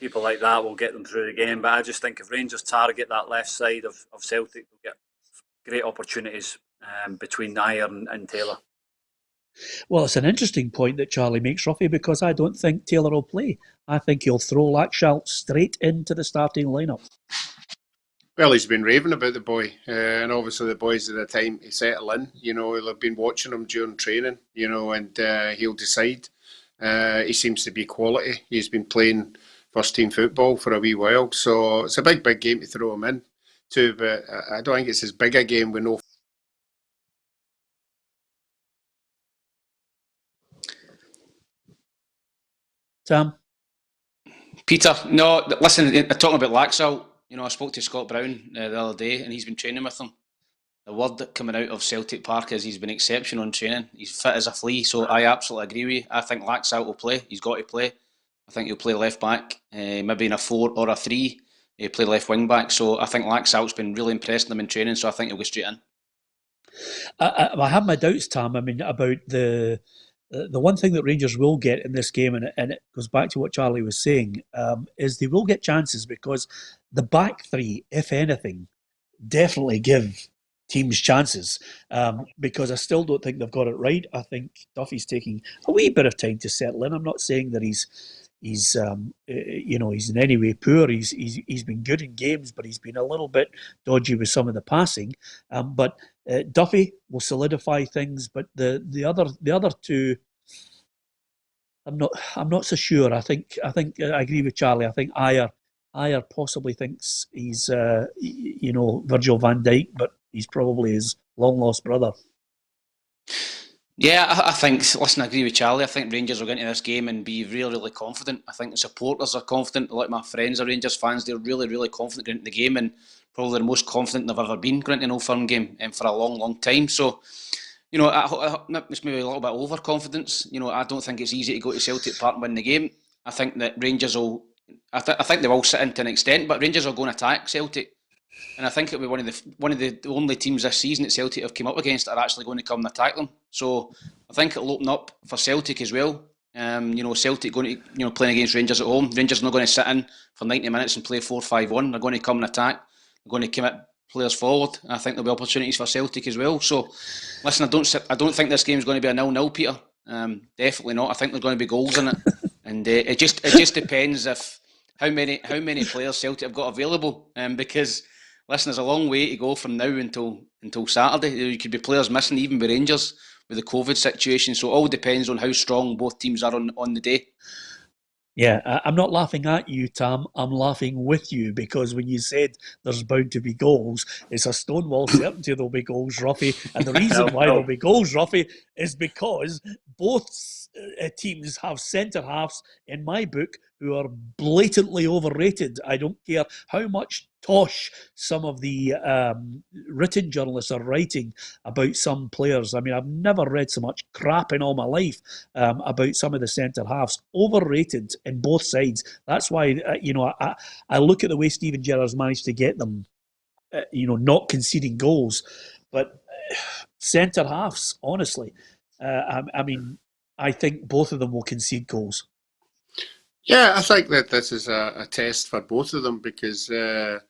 [SPEAKER 3] People like that will get them through the game. But I just think if Rangers target that left side of Celtic, they'll get great opportunities between Ayer and Taylor.
[SPEAKER 2] Well, it's an interesting point that Charlie makes, Roughie, because I don't think Taylor will play. I think he'll throw Laxalt straight into the starting lineup.
[SPEAKER 8] Well, he's been raving about the boy, and obviously the boys at the time to settle in. He'll have been watching him during training, and he'll decide. He seems to be quality. He's been playing first team football for a wee while, so it's a big game to throw him in to. But I don't think it's as big a game with no.
[SPEAKER 2] Tam?
[SPEAKER 7] Peter, no, listen, talking about Laxalt, I spoke to Scott Brown the other day and he's been training with them. The word that coming out of Celtic Park is he's been exceptional in training. He's fit as a flea, so I absolutely agree with you. I think Laxalt will play. He's got to play. I think he'll play left back, maybe in a 4 or a 3. He'll play left wing back, so I think Laxalt's been really impressing them in training, so I think he'll go straight in.
[SPEAKER 2] I have my doubts, Tam. I mean, about the one thing that Rangers will get in this game, and it goes back to what Charlie was saying, is they will get chances because the back three, if anything, definitely give teams chances, because I still don't think they've got it right. I think Duffy's taking a wee bit of time to settle in. I'm not saying that he's in any way poor. He's been good in games, but he's been a little bit dodgy with some of the passing. But Duffy will solidify things. But the other two, I'm not so sure. I think I agree with Charlie. I think Ayer possibly thinks he's Virgil van Dijk, but he's probably his long lost brother.
[SPEAKER 7] Yeah, I think, listen, I agree with Charlie. I think Rangers will get into this game and be really, really confident. I think the supporters are confident. A lot of my friends are Rangers fans. They're really, really confident going into the game, and probably the most confident they've ever been going into an Old Firm game for a long, long time. So, it's maybe a little bit of overconfidence. I don't think it's easy to go to Celtic Park and win the game. I think that Rangers will, I think they will sit in to an extent, but Rangers will go and attack Celtic. And I think it'll be one of the only teams this season that Celtic have come up against that are actually going to come and attack them. So I think it'll open up for Celtic as well. Celtic going to playing against Rangers at home. Rangers are not going to sit in for 90 minutes and play 4-5-1. They're going to come and attack. They're going to commit players forward. And I think there'll be opportunities for Celtic as well. So listen, I don't think this game's going to be a 0-0, Peter. Definitely not. I think there's going to be goals in it, and it just depends if how many players Celtic have got available. Because listen, there's a long way to go from now until Saturday. There could be players missing, even with Rangers, with the COVID situation. So it all depends on how strong both teams are on the day.
[SPEAKER 2] Yeah, I'm not laughing at you, Tam. I'm laughing with you because when you said there's bound to be goals, it's a stonewall certainty there'll be goals, Roughie. And the reason why there'll be goals, Roughie, is because both teams have centre halves, in my book, who are blatantly overrated. I don't care how much tosh some of the written journalists are writing about some players. I mean, I've never read so much crap in all my life about some of the centre halves. Overrated in both sides. That's why, I look at the way Steven Gerrard's managed to get them, not conceding goals. But centre halves, honestly, I think both of them will concede goals.
[SPEAKER 8] Yeah, I think that this is a test for both of them because the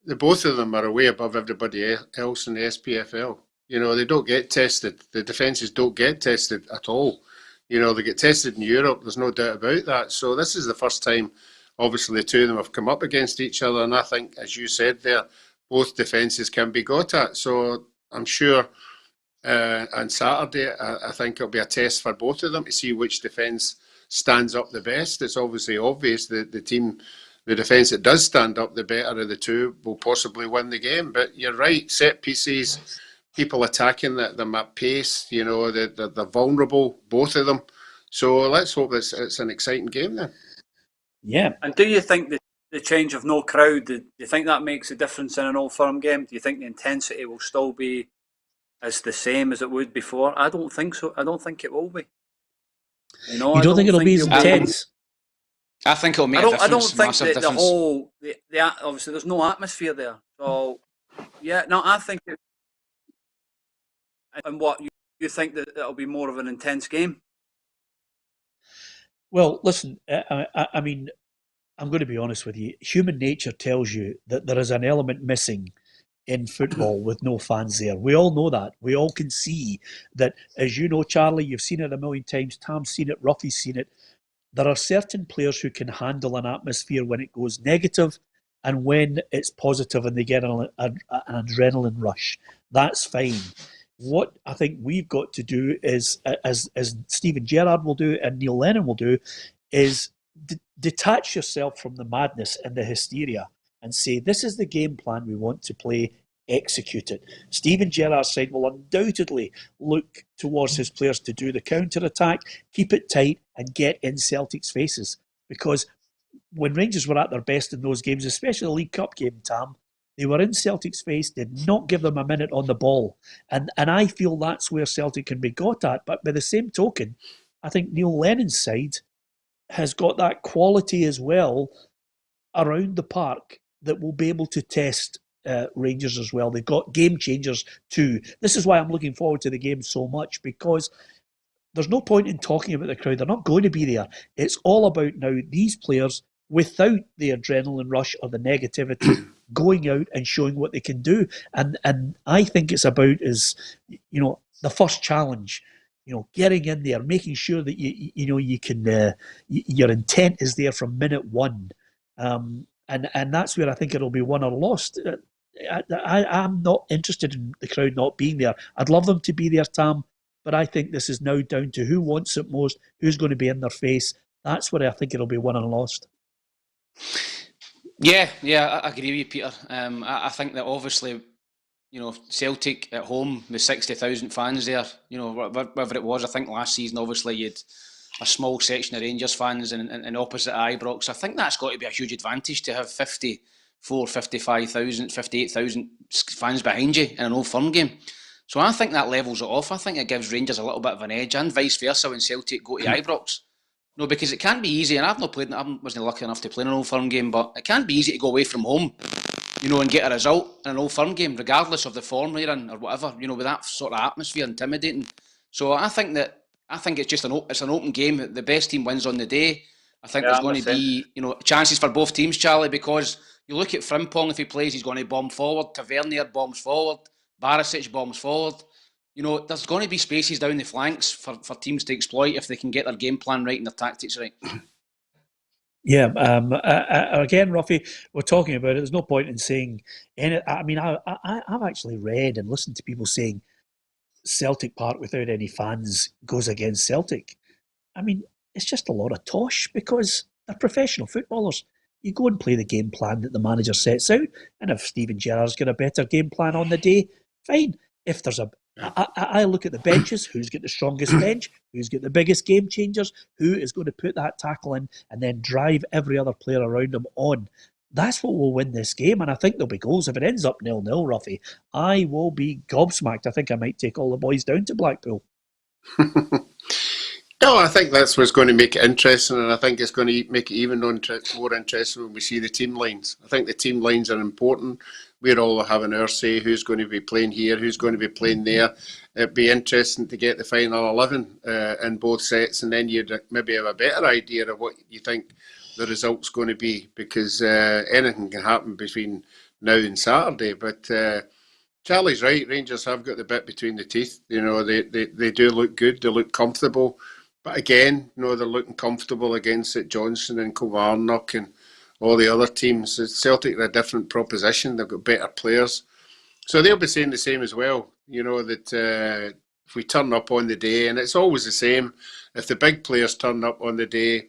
[SPEAKER 8] both of them are way above everybody else in the SPFL. They don't get tested. The defences don't get tested at all. They get tested in Europe. There's no doubt about that. So this is the first time, obviously, the two of them have come up against each other. And I think, as you said there, both defences can be got at. So I'm sure on Saturday, I think it'll be a test for both of them to see which defence stands up the best. It's obviously obvious that the defence that does stand up the better of the two will possibly win the game. But you're right, set pieces, people attacking them at pace, they're vulnerable, both of them. So let's hope it's an exciting game then.
[SPEAKER 2] Yeah.
[SPEAKER 3] And do you think the change of no crowd, do you think that makes a difference in an Old Firm game? Do you think the intensity will still be as the same as it would before? I don't think so. I don't think it will be.
[SPEAKER 2] You don't think it'll be as intense?
[SPEAKER 7] I think it'll make a difference.
[SPEAKER 3] I don't think
[SPEAKER 7] massive
[SPEAKER 3] that
[SPEAKER 7] difference.
[SPEAKER 3] the whole, obviously there's no atmosphere there. So, I think it, and what, you think that it'll be more of an intense game?
[SPEAKER 2] Well, listen, I mean, I'm going to be honest with you. Human nature tells you that there is an element missing in football with no fans there. We all know that. We all can see that, as you know, Charlie, you've seen it a million times, Tam's seen it, Roughie's seen it. There are certain players who can handle an atmosphere when it goes negative and when it's positive and they get an adrenaline rush. That's fine. What I think we've got to do is, as Steven Gerrard will do and Neil Lennon will do, is detach yourself from the madness and the hysteria and say, this is the game plan we want to play, execute it. Steven Gerrard's side will undoubtedly look towards his players to do the counter-attack, keep it tight and get in Celtic's faces. Because when Rangers were at their best in those games, especially the League Cup game, Tam, they were in Celtic's face, did not give them a minute on the ball. And I feel that's where Celtic can be got at. But by the same token, I think Neil Lennon's side has got that quality as well around the park that will be able to test Rangers as well. They've got game changers too. This is why I'm looking forward to the game so much, because there's no point in talking about the crowd. They're not going to be there. It's all about now these players, without the adrenaline rush or the negativity, going out and showing what they can do. And I think it's about the first challenge. Getting in there, making sure that you can your intent is there from minute one, and that's where I think it'll be won or lost. I'm not interested in the crowd not being there. I'd love them to be there, Tam, but I think this is now down to who wants it most, who's going to be in their face. That's where I think it'll be won and lost.
[SPEAKER 7] Yeah, I agree with you, Peter. I think that obviously, Celtic at home with 60,000 fans there, whatever it was. I think last season, obviously, you had a small section of Rangers fans and opposite Ibrox. I think that's got to be a huge advantage to have 54, 55,000, 58,000 fans behind you in an Old Firm game. So I think that levels it off. I think it gives Rangers a little bit of an edge, and vice versa when Celtic go to Ibrox. No, because it can be easy, and I've not played. I wasn't lucky enough to play in an Old Firm game, but it can be easy to go away from home, and get a result in an Old Firm game, regardless of the form you're in or whatever. With that sort of atmosphere, intimidating. So I think it's just it's an open game. The best team wins on the day. I think there's going to be chances for both teams, Charlie, because you look at Frimpong, if he plays, he's going to bomb forward. Tavernier bombs forward. Barisic bombs forward. There's going to be spaces down the flanks for teams to exploit if they can get their game plan right and their tactics right.
[SPEAKER 2] Yeah, again, Roughie, we're talking about it. There's no point in saying any. I mean, I've actually read and listened to people saying Celtic Park without any fans goes against Celtic. I mean, it's just a lot of tosh, because They're professional footballers. You go and play the game plan that the manager sets out, and if Steven Gerrard's got a better game plan on the day, fine. If there's I look at the benches, who's got the strongest bench, who's got the biggest game changers, who is going to put that tackle in and then drive every other player around them on. That's what will win this game, and I think there'll be goals. If it ends up 0-0, Roughie, I will be gobsmacked. I think I might take all the boys down to Blackpool.
[SPEAKER 8] No, I think that's what's going to make it interesting, and I think it's going to make it even more interesting when we see the team lines. I think the team lines are important. We're all having our say who's going to be playing here, who's going to be playing there. It'd be interesting to get the final 11 in both sets, and then you'd maybe have a better idea of what you think the result's going to be, because anything can happen between now and Saturday. But Charlie's right, Rangers have got the bit between the teeth. You know, they do look good, they look comfortable. But again, you know, they're looking comfortable against St Johnstone and Kilmarnock and all the other teams. Celtic are a different proposition. They've got better players. So they'll be saying the same as well. You know, that if we turn up on the day, and it's always the same, if the big players turn up on the day,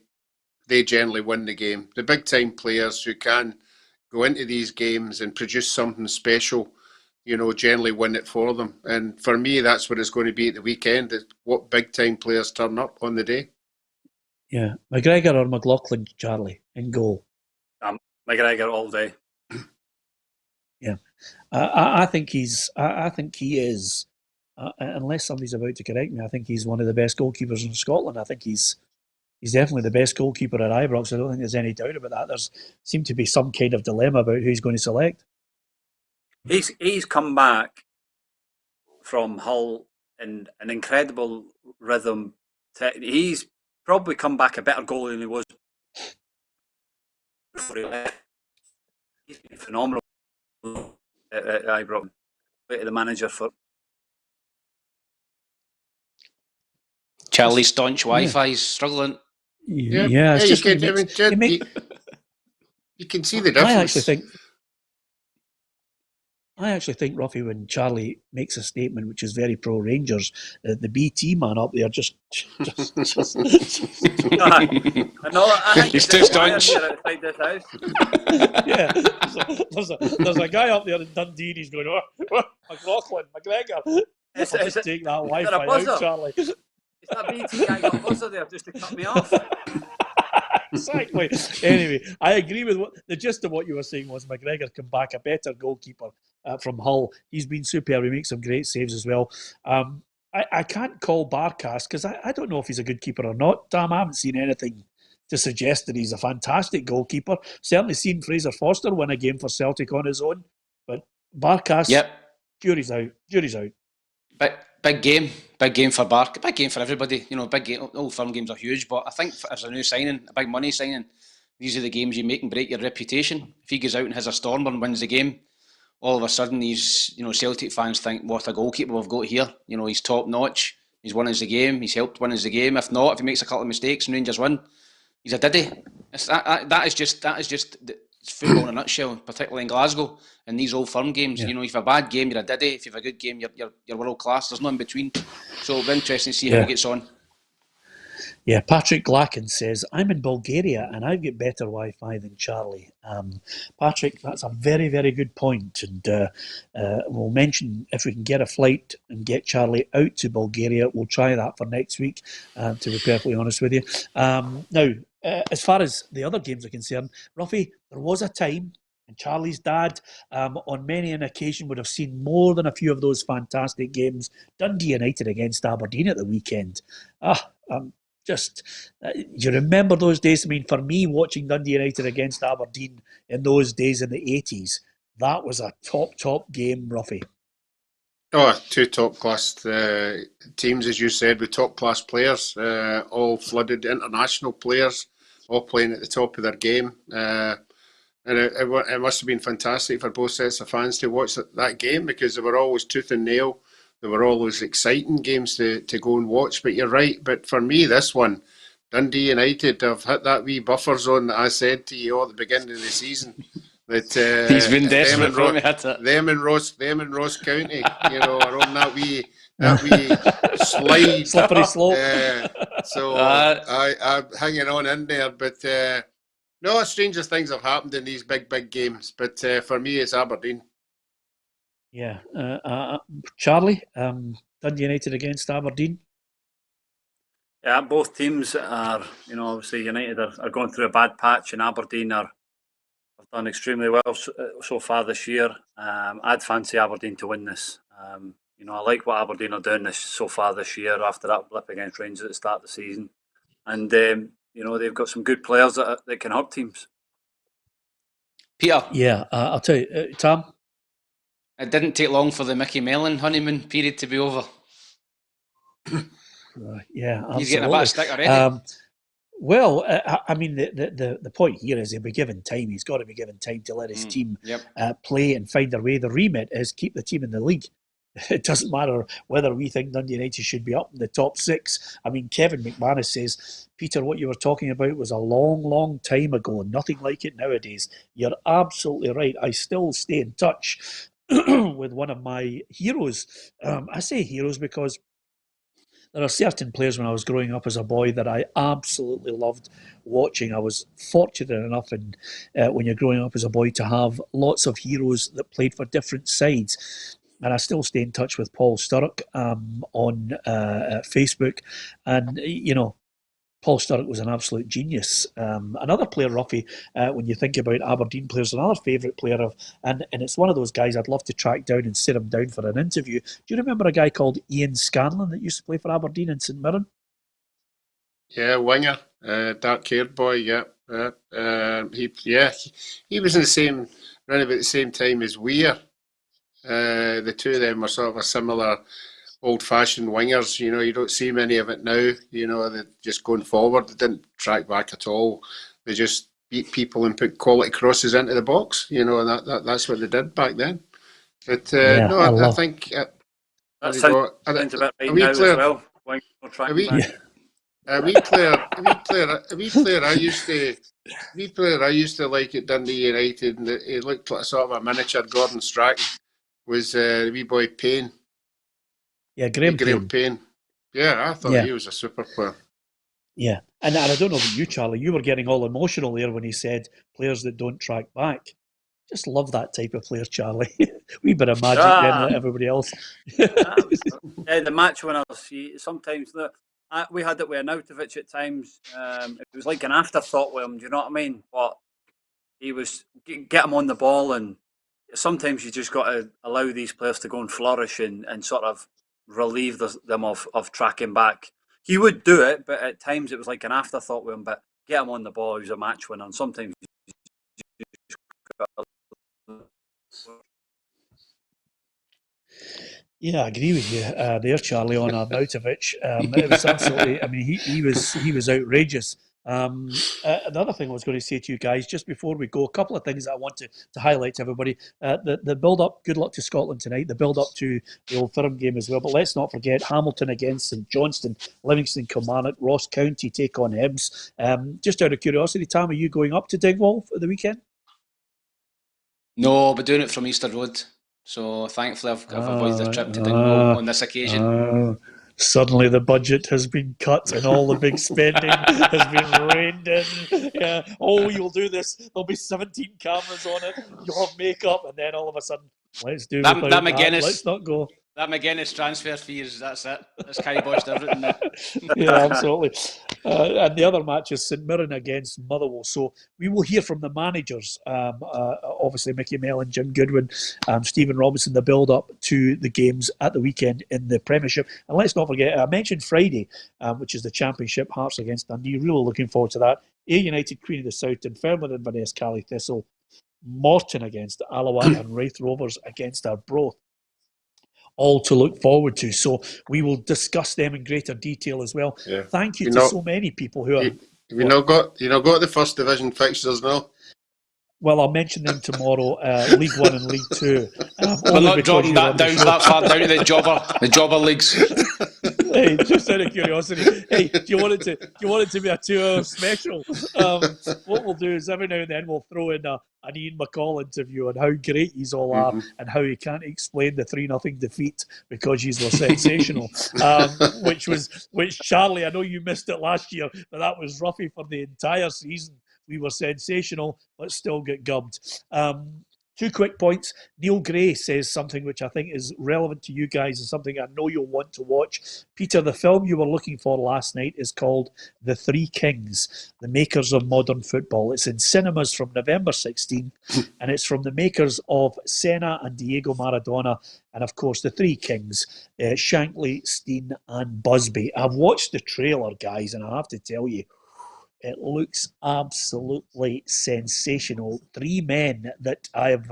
[SPEAKER 8] they generally win the game. The big time players who can go into these games and produce something special, you know, generally win it for them. And for me, that's what it's going to be at the weekend, is what big-time players turn up on the day.
[SPEAKER 2] Yeah. McGregor or McLaughlin, Charlie, in goal?
[SPEAKER 3] McGregor all day.
[SPEAKER 2] Yeah. I think he is, unless somebody's about to correct me, I think he's one of the best goalkeepers in Scotland. I think he's definitely the best goalkeeper at Ibrox. I don't think there's any doubt about that. There's seemed to be some kind of dilemma about who he's going to select.
[SPEAKER 3] He's come back from Hull in an incredible rhythm. He's probably come back a better goalie than he was before he left. He's been phenomenal at Ibrox. The manager for
[SPEAKER 7] Charlie staunch Wi-Fi's struggling.
[SPEAKER 2] Yeah, it's just
[SPEAKER 8] you can see the difference.
[SPEAKER 2] I actually think, Roughie, when Charlie makes a statement which is very pro-Rangers, the BT man up there just
[SPEAKER 7] he's too staunch.
[SPEAKER 2] Yeah, there's a guy up there in Dundee, and he's going, McLaughlin, McGregor. Just take that Wi-Fi out, Charlie.
[SPEAKER 3] Is that BT guy got a buzzer there just to cut me off?
[SPEAKER 2] Exactly. Anyway, I agree with the gist of what you were saying was McGregor come back a better goalkeeper from Hull. He's been superb. He makes some great saves as well. I can't call Barkas because I don't know if he's a good keeper or not. Tam, I haven't seen anything to suggest that he's a fantastic goalkeeper. Certainly seen Fraser Foster win a game for Celtic on his own. But Barkas, jury's out.
[SPEAKER 7] Big game for Bark, big game for everybody. You know, big game. All firm games are huge, but I think as a new signing, a big money signing, these are the games you make and break your reputation. If he goes out and has a stormer and wins the game, all of a sudden Celtic fans think, what a goalkeeper we've got here. You know, he's top notch. He's won us the game. He's helped win us the game. If not, if he makes a couple of mistakes and Rangers win, he's a diddy. That is just football in a nutshell, particularly in Glasgow. In these old firm games, you know, if you have a bad game, you're a diddy. If you have a good game, you're world class. There's no in between. So it'll be interesting to see how he gets on.
[SPEAKER 2] Yeah, Patrick Glacken says, I'm in Bulgaria and I've got better Wi-Fi than Charlie. Patrick, that's a very, very good point. And we'll mention if we can get a flight and get Charlie out to Bulgaria, we'll try that for next week, to be perfectly honest with you. Now, as far as the other games are concerned, Roughie, there was a time, and Charlie's dad, on many an occasion, would have seen more than a few of those fantastic games. Dundee United against Aberdeen at the weekend. You remember those days? I mean, for me, watching Dundee United against Aberdeen in those days in the 80s, that was a top game, Roughie.
[SPEAKER 8] Oh, two top-class teams, as you said, with top-class players, all flooded international players, all playing at the top of their game. And it must have been fantastic for both sets of fans to watch that game, because they were always tooth and nail. They were always exciting games to go and watch. But you're right. But for me, this one, Dundee United have hit that wee buffer zone that I said to you at the beginning of the season. That
[SPEAKER 7] he's been desperate for me.
[SPEAKER 8] Them and Ross County, you know, are on that that wee slide.
[SPEAKER 2] Slippery slope.
[SPEAKER 8] So I'm hanging on in there. But no, stranger things have happened in these big games. But for me, it's Aberdeen.
[SPEAKER 2] Yeah. Charlie, Dundee United against Aberdeen.
[SPEAKER 3] Yeah, both teams are, obviously United are going through a bad patch, and Aberdeen have done extremely well so far this year. I'd fancy Aberdeen to win this. I like what Aberdeen are doing so far this year after that blip against Rangers at the start of the season. And, they've got some good players that can hurt teams.
[SPEAKER 7] Peter?
[SPEAKER 2] Yeah, I'll tell you. Tam?
[SPEAKER 7] It didn't take long for the Mickey Mellon honeymoon period to be over.
[SPEAKER 2] Yeah, absolutely.
[SPEAKER 7] He's getting a bit of stick already.
[SPEAKER 2] The point here is he'll be given time. He's got to be given time to let his team play and find their way. The remit is keep the team in the league. It doesn't matter whether we think Dundee United should be up in the top six. I mean, Kevin McManus says, Peter, what you were talking about was a long time ago. Nothing like it nowadays. You're absolutely right. I still stay in touch with one of my heroes. I say heroes because there are certain players when I was growing up as a boy that I absolutely loved watching. I was fortunate enough when you're growing up as a boy to have lots of heroes that played for different sides. And I still stay in touch with Paul Sturrock on Facebook. And, Paul Sturrock was an absolute genius. Another player, Roughie, when you think about Aberdeen players, another favourite player and it's one of those guys I'd love to track down and sit him down for an interview. Do you remember a guy called Ian Scanlon that used to play for Aberdeen in St Mirren?
[SPEAKER 8] Yeah, winger, dark-haired boy. Yeah, he was in around about the same time as Weir. The two of them were sort of a similar old-fashioned wingers. You don't see many of it now. They're just going forward. They didn't track back at all. They just beat people and put quality crosses into the box. And that's what they did back then. But I think
[SPEAKER 3] that sounds about right now as well.
[SPEAKER 8] A wee player I used to like at Dundee United, and he looked like sort of a miniature Gordon Strachan, was the wee boy Payne.
[SPEAKER 2] Yeah, Graham
[SPEAKER 8] Payne. Yeah, I thought he was a super player.
[SPEAKER 2] Yeah, and I don't know about you, Charlie. You were getting all emotional there when he said players that don't track back. Just love that type of player, Charlie. Wee bit of magic then, like everybody else.
[SPEAKER 3] The match winners. Sometimes we had it with Arnautovic at times. It was like an afterthought with him. Do you know what I mean? But he was get him on the ball, and sometimes you just got to allow these players to go and flourish and sort of relieve them of tracking back. He would do it, but at times it was like an afterthought with him. But get him on the ball, he was a match winner, and sometimes
[SPEAKER 2] Yeah, I agree with you there, Charlie, on Arnautovic. It was absolutely, I mean, he was outrageous. The other thing I was going to say to you guys, just before we go, a couple of things that I want to highlight to everybody. The build-up, good luck to Scotland tonight, the build-up to the Old Firm game as well. But let's not forget Hamilton against St Johnstone, Livingston Kilmarnock, Ross County take on Hibs. Just out of curiosity, Tam, are you going up to Dingwall for the weekend?
[SPEAKER 7] No, but doing it from Easter Road. So thankfully I've avoided a trip to Dingwall on this occasion.
[SPEAKER 2] Suddenly the budget has been cut and all the big spending has been reined in. Yeah. Oh, you'll do this. There'll be 17 cameras on it. You'll have makeup, and then all of a sudden, let's do that. Let's not go.
[SPEAKER 7] That McGuinness transfer fees, that's it. That's kiboshed everything now.
[SPEAKER 2] Yeah, absolutely. And the other match is St Mirren against Motherwell. So we will hear from the managers, obviously Mickey Mellon, Jim Goodwin, Stephen Robinson, the build-up to the games at the weekend in the Premiership. And let's not forget, I mentioned Friday, which is the Championship, Hearts against Dundee. Really looking forward to that. Ayr United, Queen of the South, Dunfermline and Inverness, Cally Thistle, Morton against Alloa and Wraith Rovers against Arbroath. All to look forward to. So we will discuss them in greater detail as well. Yeah. Thank you to so many people who are...
[SPEAKER 8] You not got the First Division fixtures now?
[SPEAKER 2] Well, I'll mention them tomorrow, League 1 and League 2.
[SPEAKER 7] We're not dropping that down that far down to the jobber leagues.
[SPEAKER 2] Hey, just out of curiosity, hey, do you want it to be a 2-hour special? What we'll do is every now and then we'll throw in an Ian Mccall interview on how great he's all are and how he can't explain the 3-0 defeat because he's were sensational. Which Charlie, I know you missed it last year, but that was Roughie for the entire season. We were sensational, but still get gubbed. 2 quick points. Neil Gray says something which I think is relevant to you guys and something I know you'll want to watch. Peter, the film you were looking for last night is called The Three Kings, the makers of modern football. It's in cinemas from November 16, and it's from the makers of Senna and Diego Maradona, and of course the Three Kings, Shankly, Steen and Busby. I've watched the trailer, guys, and I have to tell you, it looks absolutely sensational. 3 men that I've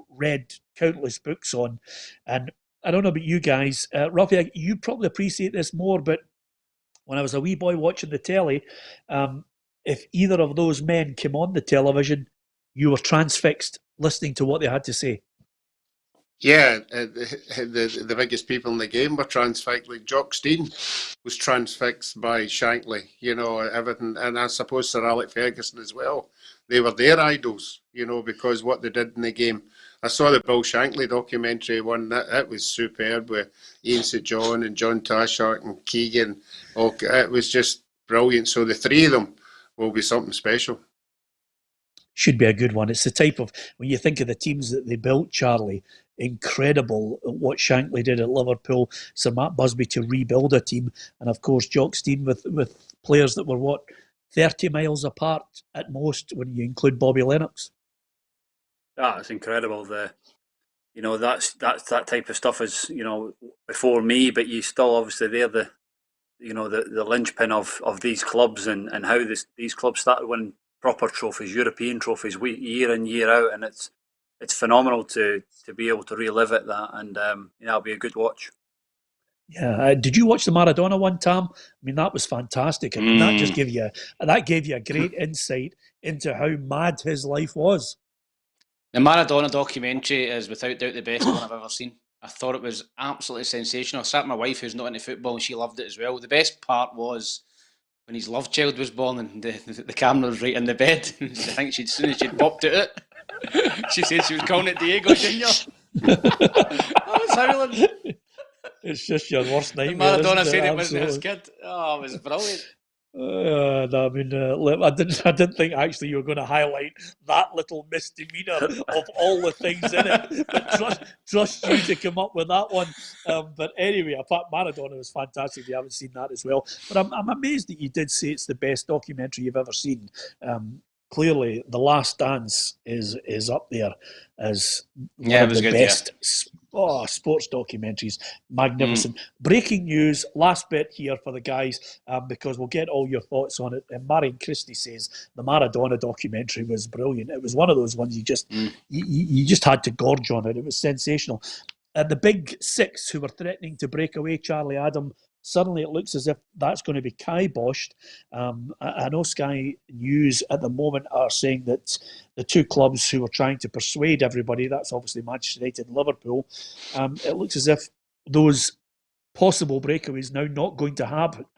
[SPEAKER 2] read countless books on. And I don't know about you guys. Roughie, you probably appreciate this more, but when I was a wee boy watching the telly, if either of those men came on the television, you were transfixed listening to what they had to say.
[SPEAKER 8] Yeah, the biggest people in the game were transfixed. Like Jock Stein was transfixed by Shankly, everything. And I suppose Sir Alex Ferguson as well. They were their idols, because what they did in the game. I saw the Bill Shankly documentary one. That was superb with Ian St John and John Tashak and Keegan. It was just brilliant. So the 3 of them will be something special.
[SPEAKER 2] Should be a good one. It's the type of, when you think of the teams that they built, Charlie, incredible what Shankly did at Liverpool, Sir Matt Busby to rebuild a team, and of course Jock Stein with players that were 30 miles apart at most when you include Bobby Lennox.
[SPEAKER 3] It's incredible. That's that type of stuff is before me, but you still obviously they're the linchpin of these clubs and how these clubs started winning proper trophies, European trophies, year in, year out, and it's phenomenal to be able to relive it. And it'll be a good watch.
[SPEAKER 2] Yeah, did you watch the Maradona one, Tam? I mean, that was fantastic, and that just gave you a great insight into how mad his life was.
[SPEAKER 7] The Maradona documentary is without doubt the best one I've ever seen. I thought it was absolutely sensational. I sat with my wife, who's not into football, and she loved it as well. The best part was when his love child was born and the camera was right in the bed. I think as soon as she'd popped it out, she said she was calling it Diego Junior. I was howling.
[SPEAKER 2] It's just your worst nightmare.
[SPEAKER 7] Maradona said it wasn't his kid. Oh, it was brilliant.
[SPEAKER 2] No, I mean, I didn't think actually you were going to highlight that little misdemeanor of all the things in it. But trust you to come up with that one. But anyway, apart Maradona was fantastic. If you haven't seen that as well, but I'm amazed that you did say it's the best documentary you've ever seen. Clearly, The Last Dance is up there as one of the best. Sports documentaries, magnificent. Breaking news, last bit here for the guys, because we'll get all your thoughts on it. And Marion Christie says the Maradona documentary was brilliant. It was one of those ones you just had to gorge on it. It was sensational. The big 6 who were threatening to break away, Charlie Adam, suddenly it looks as if that's going to be kiboshed. I know Sky News at the moment are saying that the 2 clubs who were trying to persuade everybody, that's obviously Manchester United and Liverpool, it looks as if those possible breakaways now not going to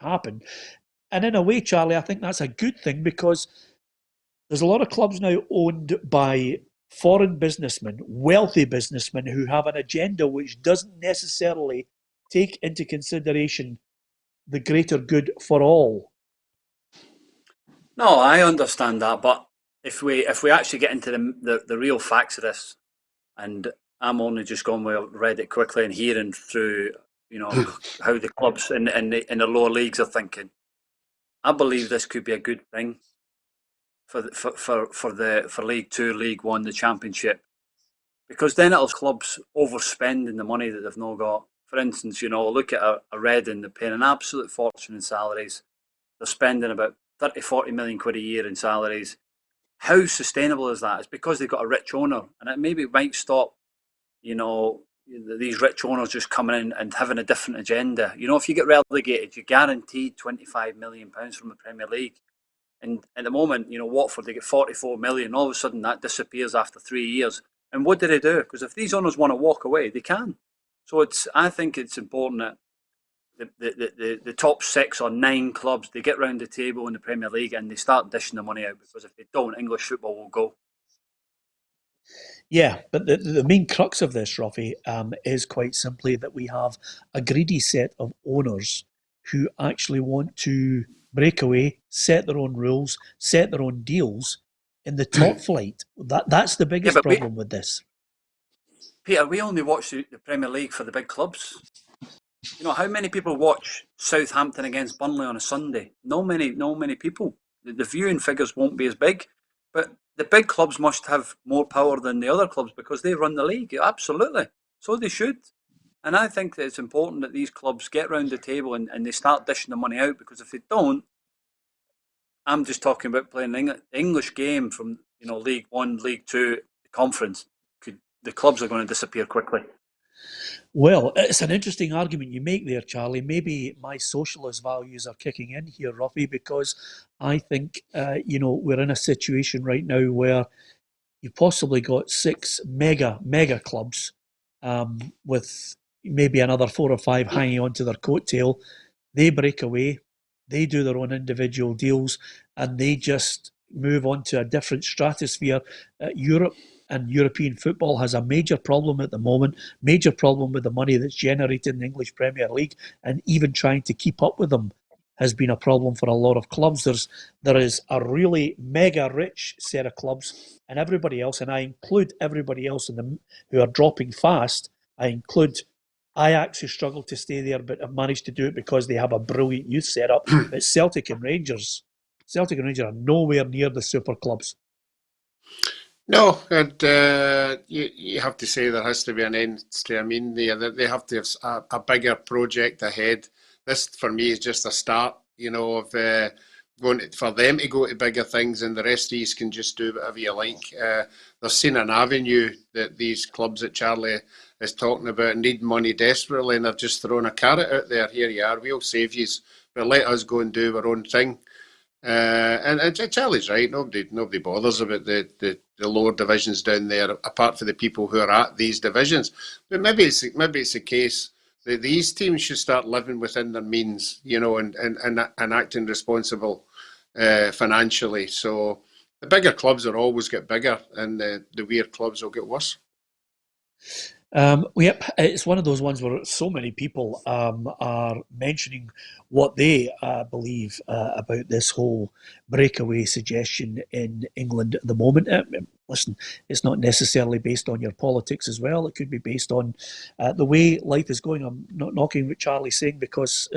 [SPEAKER 2] happen. And in a way, Charlie, I think that's a good thing because there's a lot of clubs now owned by foreign businessmen, wealthy businessmen who have an agenda which doesn't necessarily take into consideration the greater good for all.
[SPEAKER 3] No, I understand that, but if we actually get into the real facts of this, and I'm only just going with read it quickly and hearing through, how the clubs in the lower leagues are thinking, I believe this could be a good thing for League 2, League 1, the Championship, because then it'll clubs overspending the money that they've not got. For instance, look at a Reading, they're paying an absolute fortune in salaries. They're spending about 30-40 million quid a year in salaries. How sustainable is that? It's because they've got a rich owner, and it might stop, these rich owners just coming in and having a different agenda. If you get relegated, you're guaranteed £25 million from the Premier League. And at the moment, Watford, they get 44 million. All of a sudden, that disappears after 3 years. And what do they do? Because if these owners want to walk away, they can. So I think it's important that the top 6 or 9 clubs, they get round the table in the Premier League and they start dishing the money out, because if they don't, English football will go.
[SPEAKER 2] Yeah, but the main crux of this, Roughie, is quite simply that we have a greedy set of owners who actually want to break away, set their own rules, set their own deals in the top flight. That's the biggest problem with this.
[SPEAKER 3] Peter, we only watch the Premier League for the big clubs. You know, how many people watch Southampton against Burnley on a Sunday? No many people. The viewing figures won't be as big, but the big clubs must have more power than the other clubs because they run the league. Absolutely. So they should. And I think that it's important that these clubs get round the table and they start dishing the money out, because if they don't, I'm just talking about playing the English game from, League One, League Two, the Conference. The clubs are going to disappear quickly.
[SPEAKER 2] Well, it's an interesting argument you make there, Charlie. Maybe my socialist values are kicking in here, Roughie, because I think, we're in a situation right now where you've possibly got 6 mega clubs with maybe another 4 or 5 hanging onto their coattail. They break away, they do their own individual deals, and they just move on to a different stratosphere. Europe and European football has a major problem at the moment, major problem with the money that's generated in the English Premier League, and even trying to keep up with them has been a problem for a lot of clubs. There is a really mega rich set of clubs, and everybody else, and I include everybody else in them who are dropping fast. I include Ajax, who struggle to stay there but have managed to do it because they have a brilliant youth setup. But Celtic and Rangers are nowhere near the super clubs.
[SPEAKER 8] No, and you have to say there has to be an end to. I mean, they have to have a bigger project ahead. This, for me, is just a start, of for them to go to bigger things, and the rest of these can just do whatever you like. They've seen an avenue that these clubs that Charlie is talking about need money desperately, and they're just throwing a carrot out there. Here you are, we'll save you, but let us go and do our own thing. And Charlie's right. Nobody bothers about the lower divisions down there, apart from the people who are at these divisions. But maybe it's a case that these teams should start living within their means, and acting responsible financially. So the bigger clubs will always get bigger, and the weird clubs will get worse.
[SPEAKER 2] Yep, it's one of those ones where so many people are mentioning what they believe about this whole breakaway suggestion in England at the moment. Listen, it's not necessarily based on your politics as well. It could be based on the way life is going. I'm not knocking what Charlie's saying, because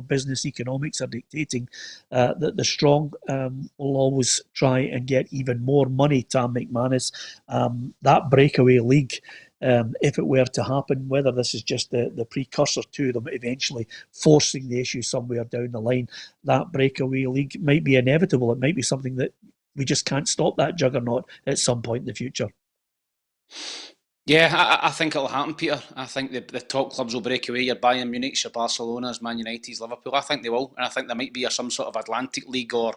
[SPEAKER 2] business economics are dictating that the strong will always try and get even more money. Tam McManus, that breakaway league, if it were to happen, whether this is just the precursor to them eventually forcing the issue somewhere down the line, that breakaway league might be inevitable. It might be something that we just can't stop, that juggernaut, at some point in the future.
[SPEAKER 7] Yeah, I think it'll happen, Peter. I think the top clubs will break away. Your Bayern Munich, your Barcelona's, Man United's, Liverpool. I think they will. And I think there might be some sort of Atlantic League or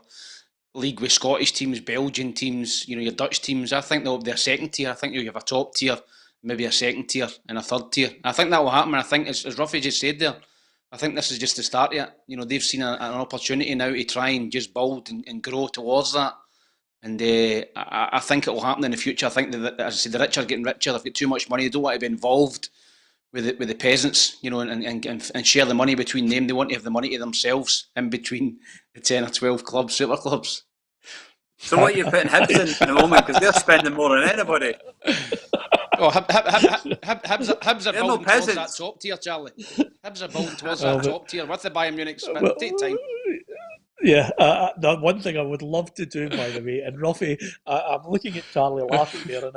[SPEAKER 7] league with Scottish teams, Belgian teams, your Dutch teams. I think they'll be a second tier. I think you'll have a top tier, maybe a second tier and a third tier. I think that will happen. And I think, as Roughie just said there, I think this is just the start yet. They've seen an opportunity now to try and just build and grow towards that. And I think it will happen in the future. I think that, as I said, the rich are getting richer. They've got too much money. They don't want to be involved with the peasants, and share the money between them. They want to have the money to themselves in between the 10 or 12 clubs, super clubs.
[SPEAKER 3] So what are you putting Hibs in at the moment? Because they're spending more than anybody.
[SPEAKER 7] Oh, Hibs are building towards that top tier, Charlie. Hibs are building towards that top tier with the Bayern Munich. Take time.
[SPEAKER 2] Yeah, the one thing I would love to do, by the way, and Roughie, I'm looking at Charlie laughing there, and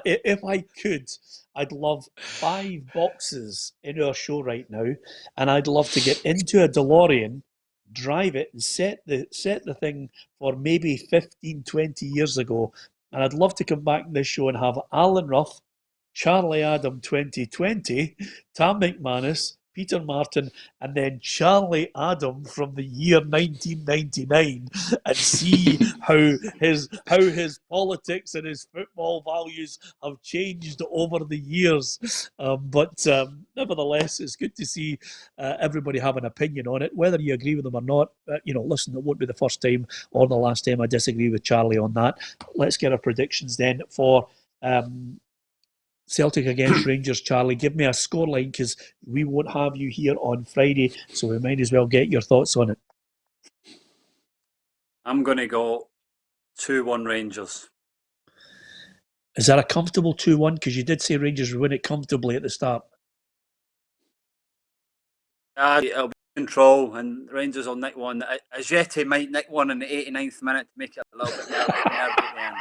[SPEAKER 2] if I could, I'd love 5 boxes in our show right now, and I'd love to get into a DeLorean, drive it, and set the thing for maybe 15, 20 years ago, and I'd love to come back to this show and have Alan Rough, Charlie Adam 2020, Tam McManus, Peter Martin, and then Charlie Adam from the year 1999, and see how his politics and his football values have changed over the years. But nevertheless, it's good to see everybody have an opinion on it, whether you agree with them or not. Listen, it won't be the first time or the last time I disagree with Charlie on that. Let's get our predictions then for Celtic against Rangers. Charlie, give me a scoreline, because we won't have you here on Friday, so we might as well get your thoughts on it.
[SPEAKER 3] I'm going to go 2-1 Rangers.
[SPEAKER 2] Is that a comfortable 2-1? Because you did say Rangers would win it comfortably at the start.
[SPEAKER 3] It'll be control, and Rangers will nick one. Ajeti might nick one in the 89th minute to make it a little bit nervy at the end.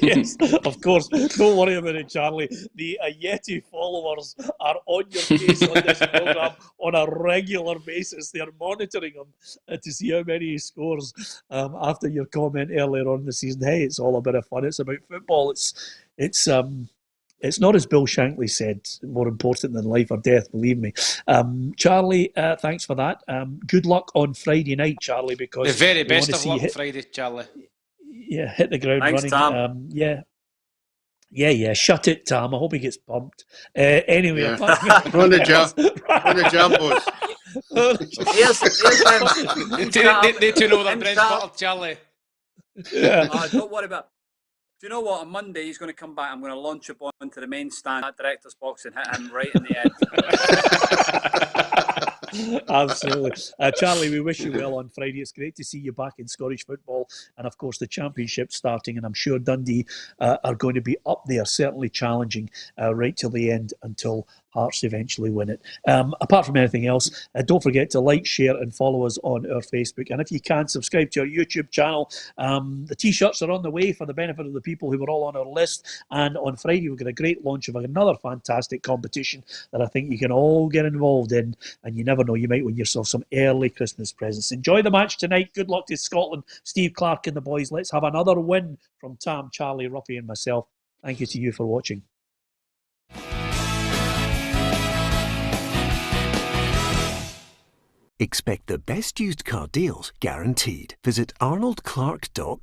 [SPEAKER 2] Yes, of course. Don't worry about it, Charlie. The Yeti followers are on your case on this programme on a regular basis. They're monitoring him to see how many he scores after your comment earlier on in the season. Hey, it's all a bit of fun. It's about football. It's not, as Bill Shankly said, more important than life or death, believe me. Charlie, thanks for that. Good luck on Friday night, Charlie, because
[SPEAKER 7] the very best of luck on Friday, Charlie.
[SPEAKER 2] Yeah, hit the ground
[SPEAKER 3] Thanks,
[SPEAKER 2] running.
[SPEAKER 3] Tam.
[SPEAKER 2] Yeah. Shut it, Tam. I hope he gets bumped. Anyway,
[SPEAKER 8] on the jumbos.
[SPEAKER 7] They two know their bread's buttered, Charlie.
[SPEAKER 3] Don't worry about it. Do you know what? On Monday, he's going to come back. I'm going to launch up onto the main stand at director's box and hit him right in the head.
[SPEAKER 2] Absolutely. Charlie, we wish you well on Friday. It's great to see you back in Scottish football, and of course the Championship starting, and I'm sure Dundee are going to be up there, certainly challenging right till the end until Hearts eventually win it. Apart from anything else, don't forget to like, share and follow us on our Facebook, and if you can, subscribe to our YouTube channel. The t-shirts are on the way for the benefit of the people who were all on our list, and on Friday we've got a great launch of another fantastic competition that I think you can all get involved in, and you never know, you might win yourself some early Christmas presents. Enjoy the match tonight. Good luck to Scotland, Steve Clarke and the boys. Let's have another win from Tam, Charlie, Roughie and myself. Thank you to you for watching.
[SPEAKER 1] Expect the best used car deals guaranteed. Visit arnoldclark.com.